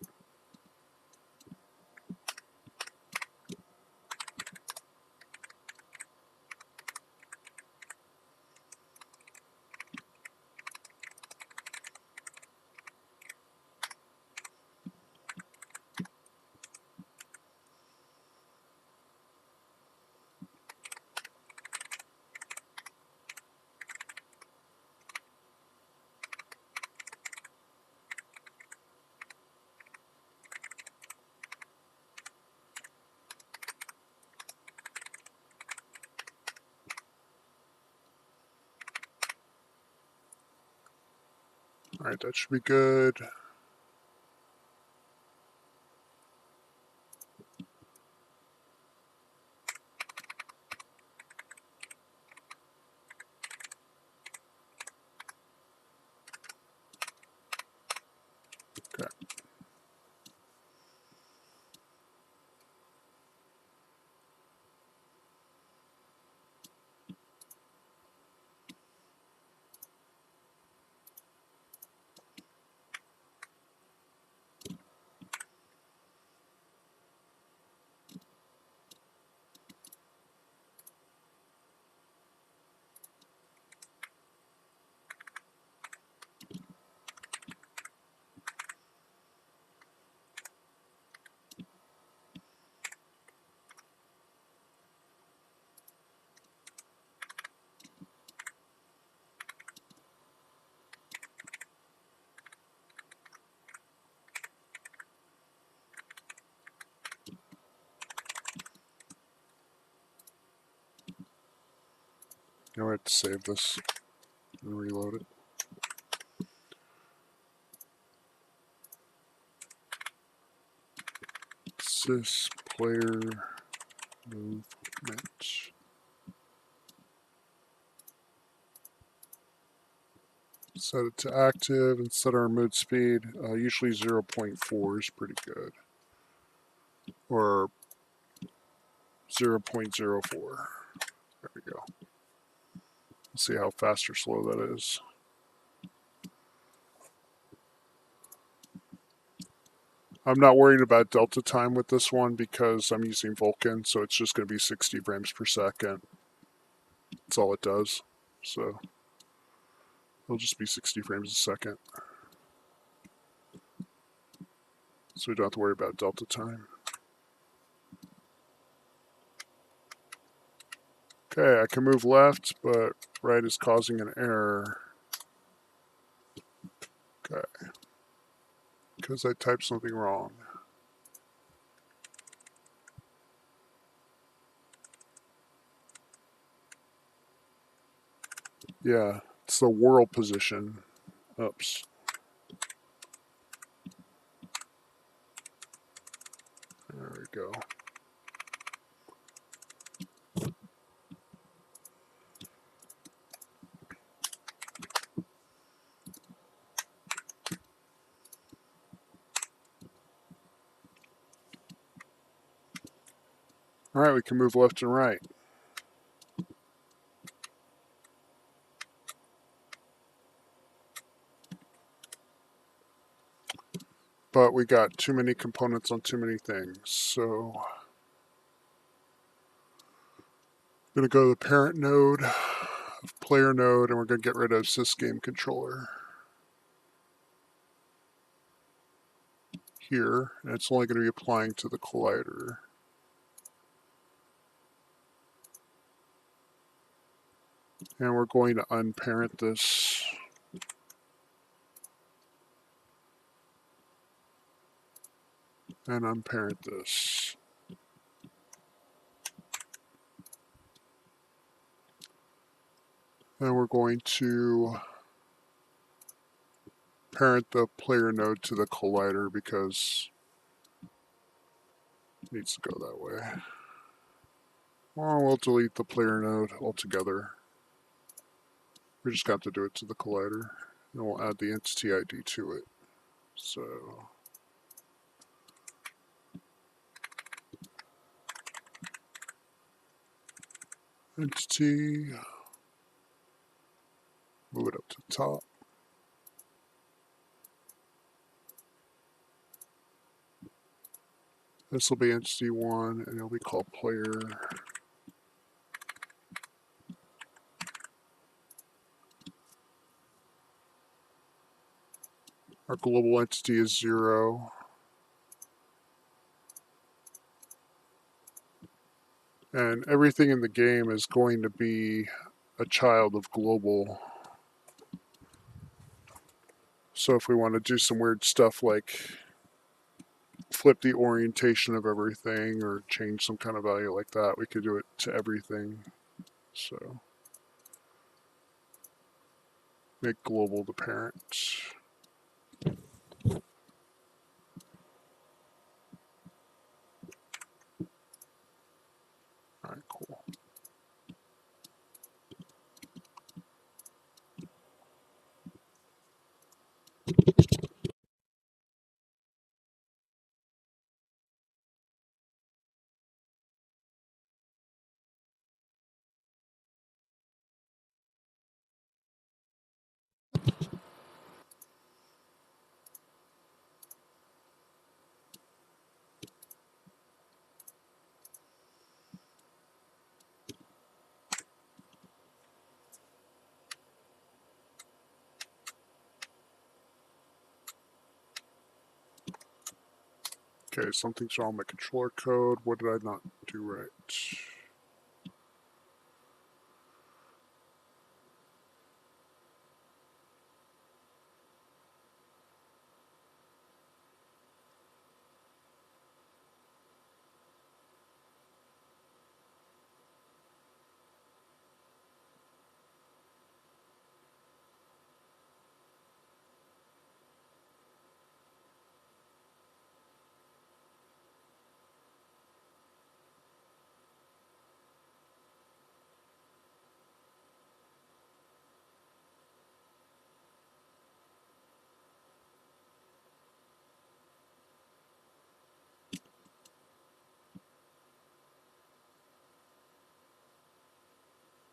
All right, that should be good. Okay. Now we have to save this and reload it. Sys player movement. Set it to active and set our mode speed. Usually 0.4 is pretty good. Or 0.04. There we go. Let's see how fast or slow that is. I'm not worried about delta time with this one because I'm using Vulkan, so it's just going to be 60 frames per second. That's all it does. So it'll just be 60 frames a second. So we don't have to worry about delta time. Okay, I can move left, but right is causing an error. Okay. Because I typed something wrong. Yeah, it's the world position. Oops. There we go. All right, we can move left and right. But we got too many components on too many things. So I'm going to go to the parent node, player node, and we're going to get rid of sysgame controller here. And it's only going to be applying to the collider. And we're going to unparent this. And unparent this. And we're going to parent the player node to the collider because it needs to go that way. Or we'll delete the player node altogether. We just got to do it to the collider. And we'll add the entity ID to it. So entity, move it up to the top. This will be entity 1, and it'll be called player. Our global entity is 0. And everything in the game is going to be a child of global. So if we want to do some weird stuff like flip the orientation of everything or change some kind of value like that, we could do it to everything. So make global the parent. All right, cool. Okay, something's wrong with my controller code. What did I not do right?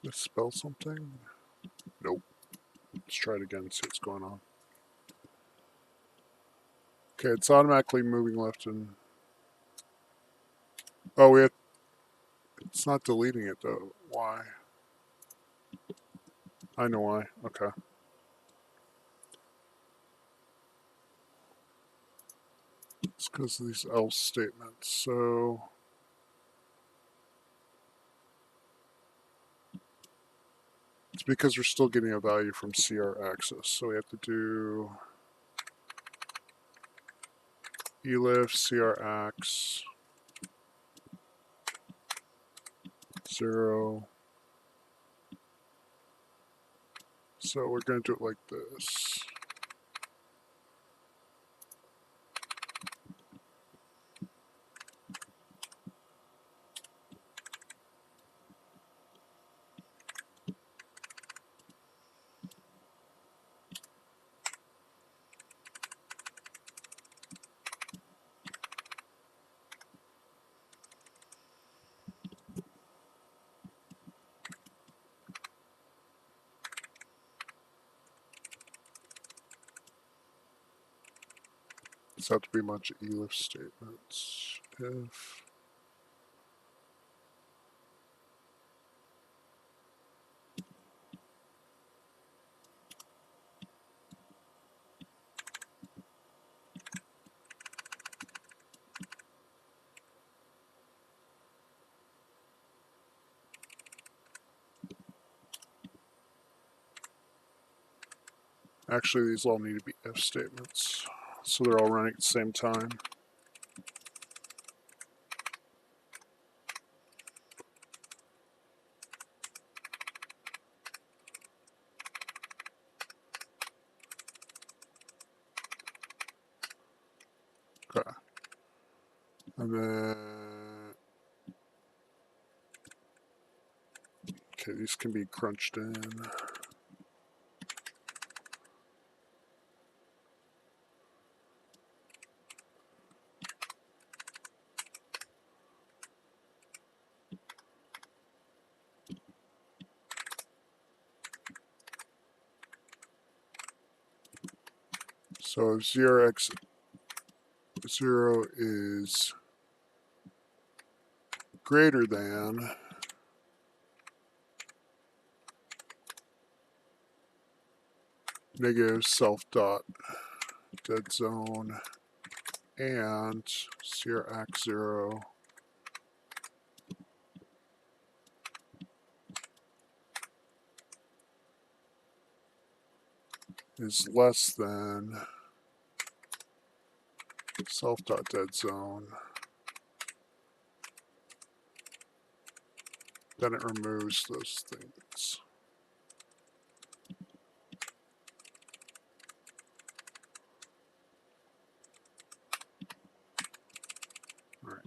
Misspell something? Nope. Let's try it again and see what's going on. Okay, it's automatically moving left and... Oh, it's not deleting it though. Why? I know why. Okay. It's because of these else statements. So it's because we're still getting a value from CR axis. So we have to do elif crx 0. So we're going to do it like this. This have to be a bunch of elif statements. If actually, these all need to be if statements, so they're all running at the same time. Okay. And then, okay, these can be crunched in. So if 0x0 is greater than negative self dot dead zone and CRX0 is less than self dot dead zone, then it removes those things. All right.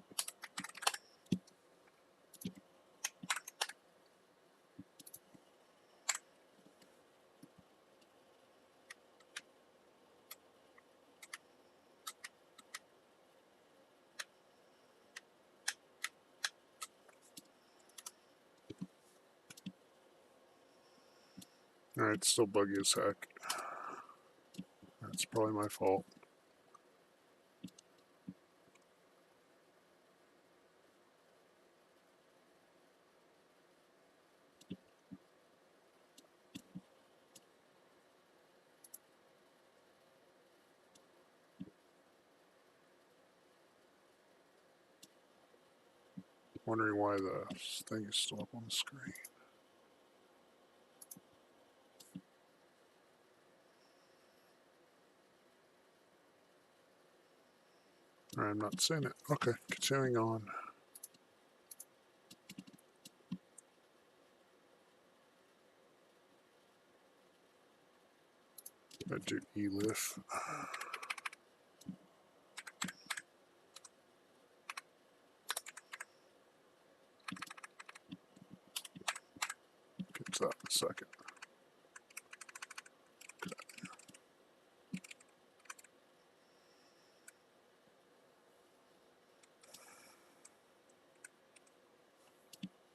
All right, it's still buggy as heck. That's probably my fault. Wondering why the thing is still up on the screen. All right, I'm not seeing it. Okay, continuing on. I do elif. Get to that in a second.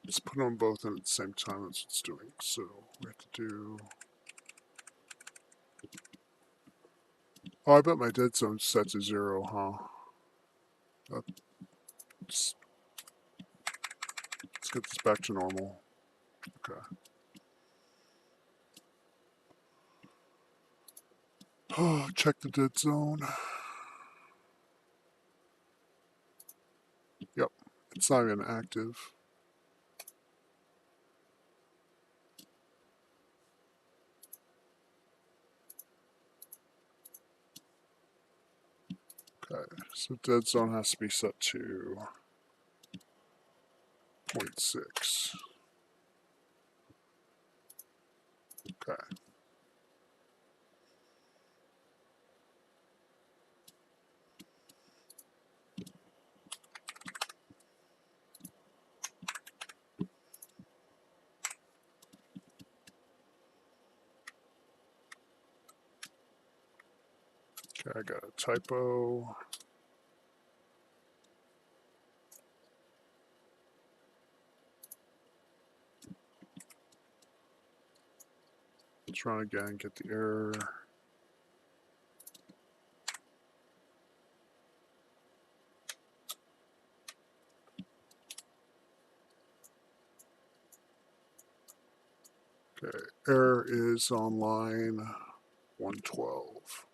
Let's put them both in at the same time. That's what it's doing. So we have to do. Oh, I bet my dead zone's set to 0, huh? Let's get this back to normal. Okay. Oh, check the dead zone. Yep, it's not even active. Okay, so dead zone has to be set to 0.6. Okay. Okay, I got a typo. Let's run again, get the error. Okay, error is on line 112.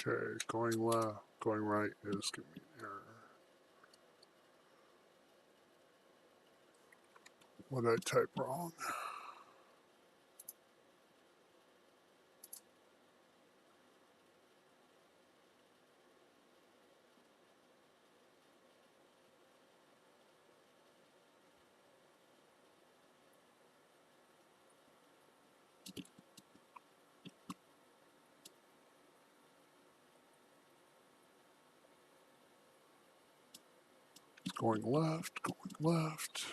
Okay, going left, going right is giving me an error. What did I type wrong? Going left, going left.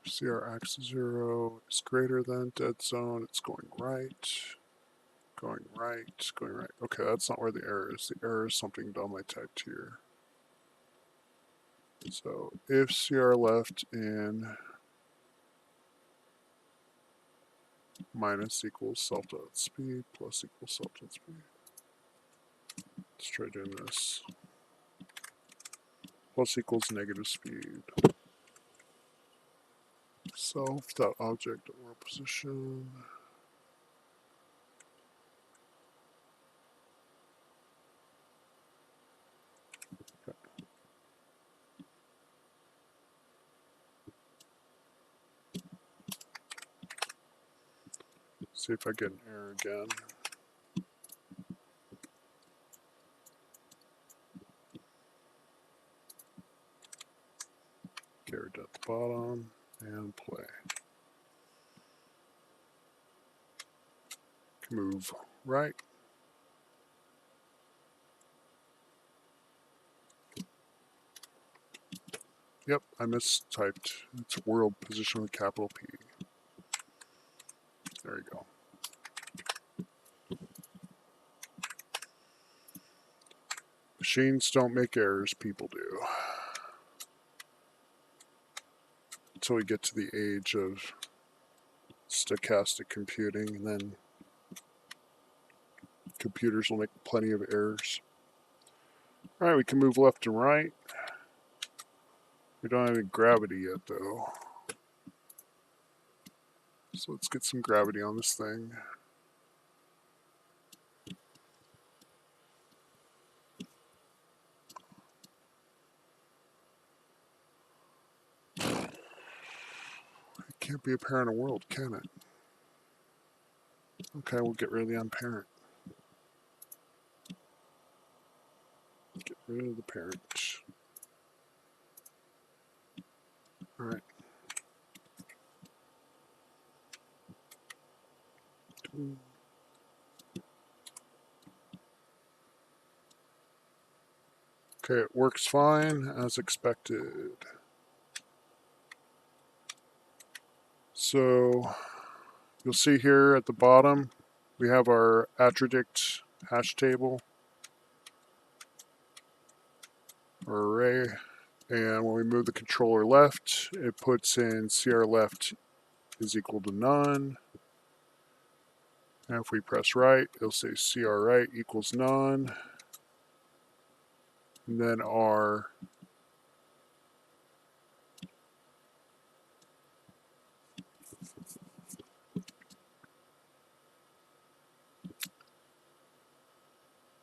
CR axis 0 is greater than dead zone. It's going right. Going right, going right. Okay, that's not where the error is. The error is something dumb I typed here. So if CR left in minus equals self.speed plus equals self.speed. Let's try doing this. Plus equals negative speed. Self.object.world position. Okay. See if I get an error again. Carried at the bottom and play. Move right. Yep, I mistyped. It's world position with capital P. There you go. Machines don't make errors, people do. Until we get to the age of stochastic computing, and then computers will make plenty of errors. Alright, we can move left and right. We don't have any gravity yet, though. So let's get some gravity on this thing. It can't be a parent of world, can it? Okay, we'll get rid of the unparent. Get rid of the parent. Alright. Okay, it works fine as expected. So you'll see here at the bottom we have our attrodict hash table or array. And when we move the controller left, it puts in CR left is equal to none. And if we press right, it'll say CR right equals none. And then our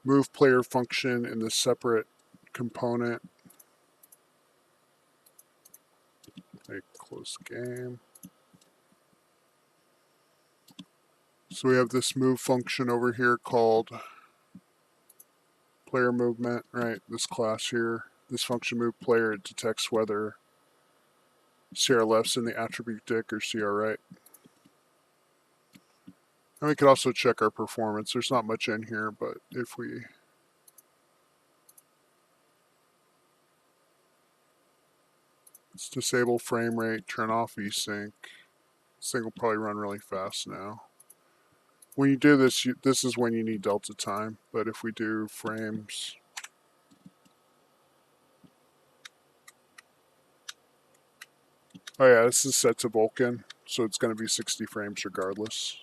move player function in the separate component. Close the game. So we have this move function over here called player movement, right? This class here. This function move player, it detects whether CR left's in the attribute dict or CR right. And we could also check our performance. There's not much in here, but if we let's disable frame rate, turn off VSync. This thing will probably run really fast now. When you do this, this is when you need delta time. But if we do frames, oh yeah, this is set to Vulkan, so it's going to be 60 frames regardless.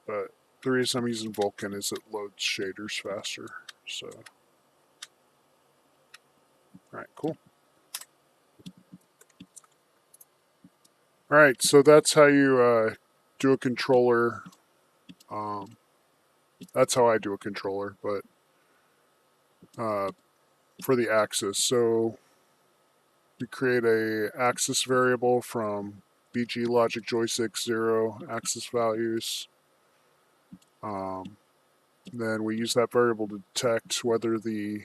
But the reason I'm using Vulkan is it loads shaders faster. So, alright, cool. Alright, so that's how you do a controller. That's how I do a controller, but for the axis. So we create a axis variable from BG logic joystick 0 axis values. Then we use that variable to detect whether the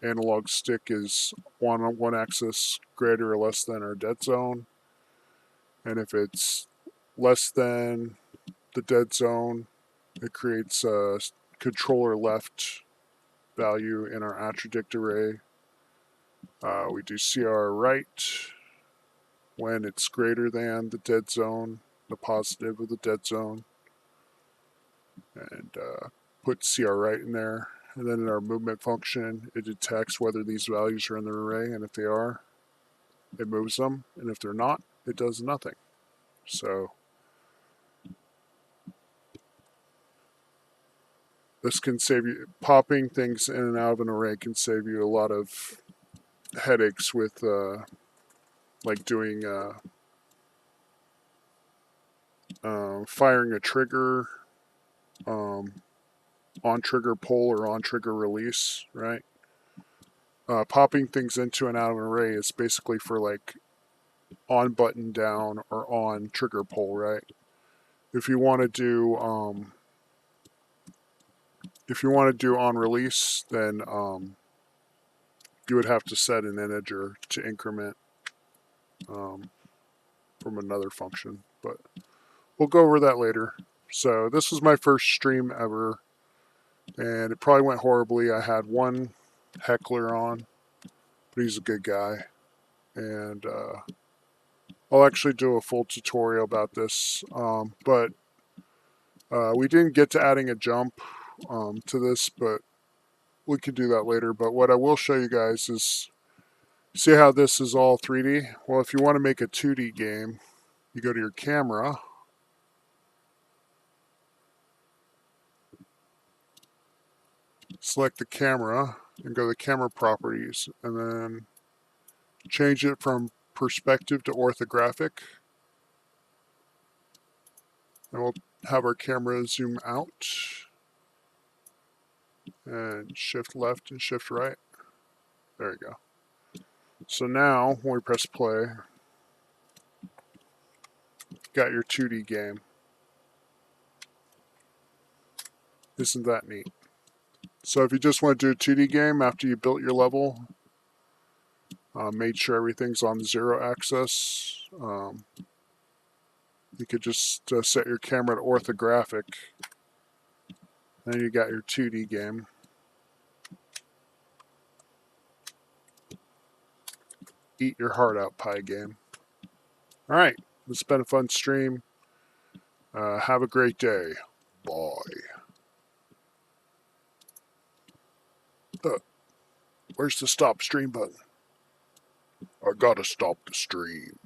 analog stick is on one axis greater or less than our dead zone. And if it's less than the dead zone, it creates a controller left value in our attribute array. We do CR right when it's greater than the dead zone, the positive of the dead zone, and put CR right in there. And then in our movement function, it detects whether these values are in the array, and if they are, it moves them, and if they're not, it does nothing. So this can save you, popping things in and out of an array can save you a lot of headaches with like doing firing a trigger, on trigger pull or on trigger release, right? Popping things into and out of an array is basically for like on button down or on trigger pull, right? If you want to do on release, then you would have to set an integer to increment from another function, but we'll go over that later. So this was my first stream ever, and it probably went horribly. I had one heckler on, but he's a good guy, and I'll actually do a full tutorial about this, but we didn't get to adding a jump to this, but we could do that later. But what I will show you guys is, see how this is all 3D? Well, if you want to make a 2D game, you go to your camera, select the camera, and go to camera properties, and then change it from perspective to orthographic. And we'll have our camera zoom out, and shift left and shift right. There you go. So now, when we press play, you got your 2D game. Isn't that neat? So if you just want to do a 2D game after you built your level, made sure everything's on the 0 axis, you could just set your camera to orthographic, and you got your 2D game. Eat your heart out, pie game. Alright, this has been a fun stream. Have a great day. Bye. Where's the stop stream button? I gotta stop the stream.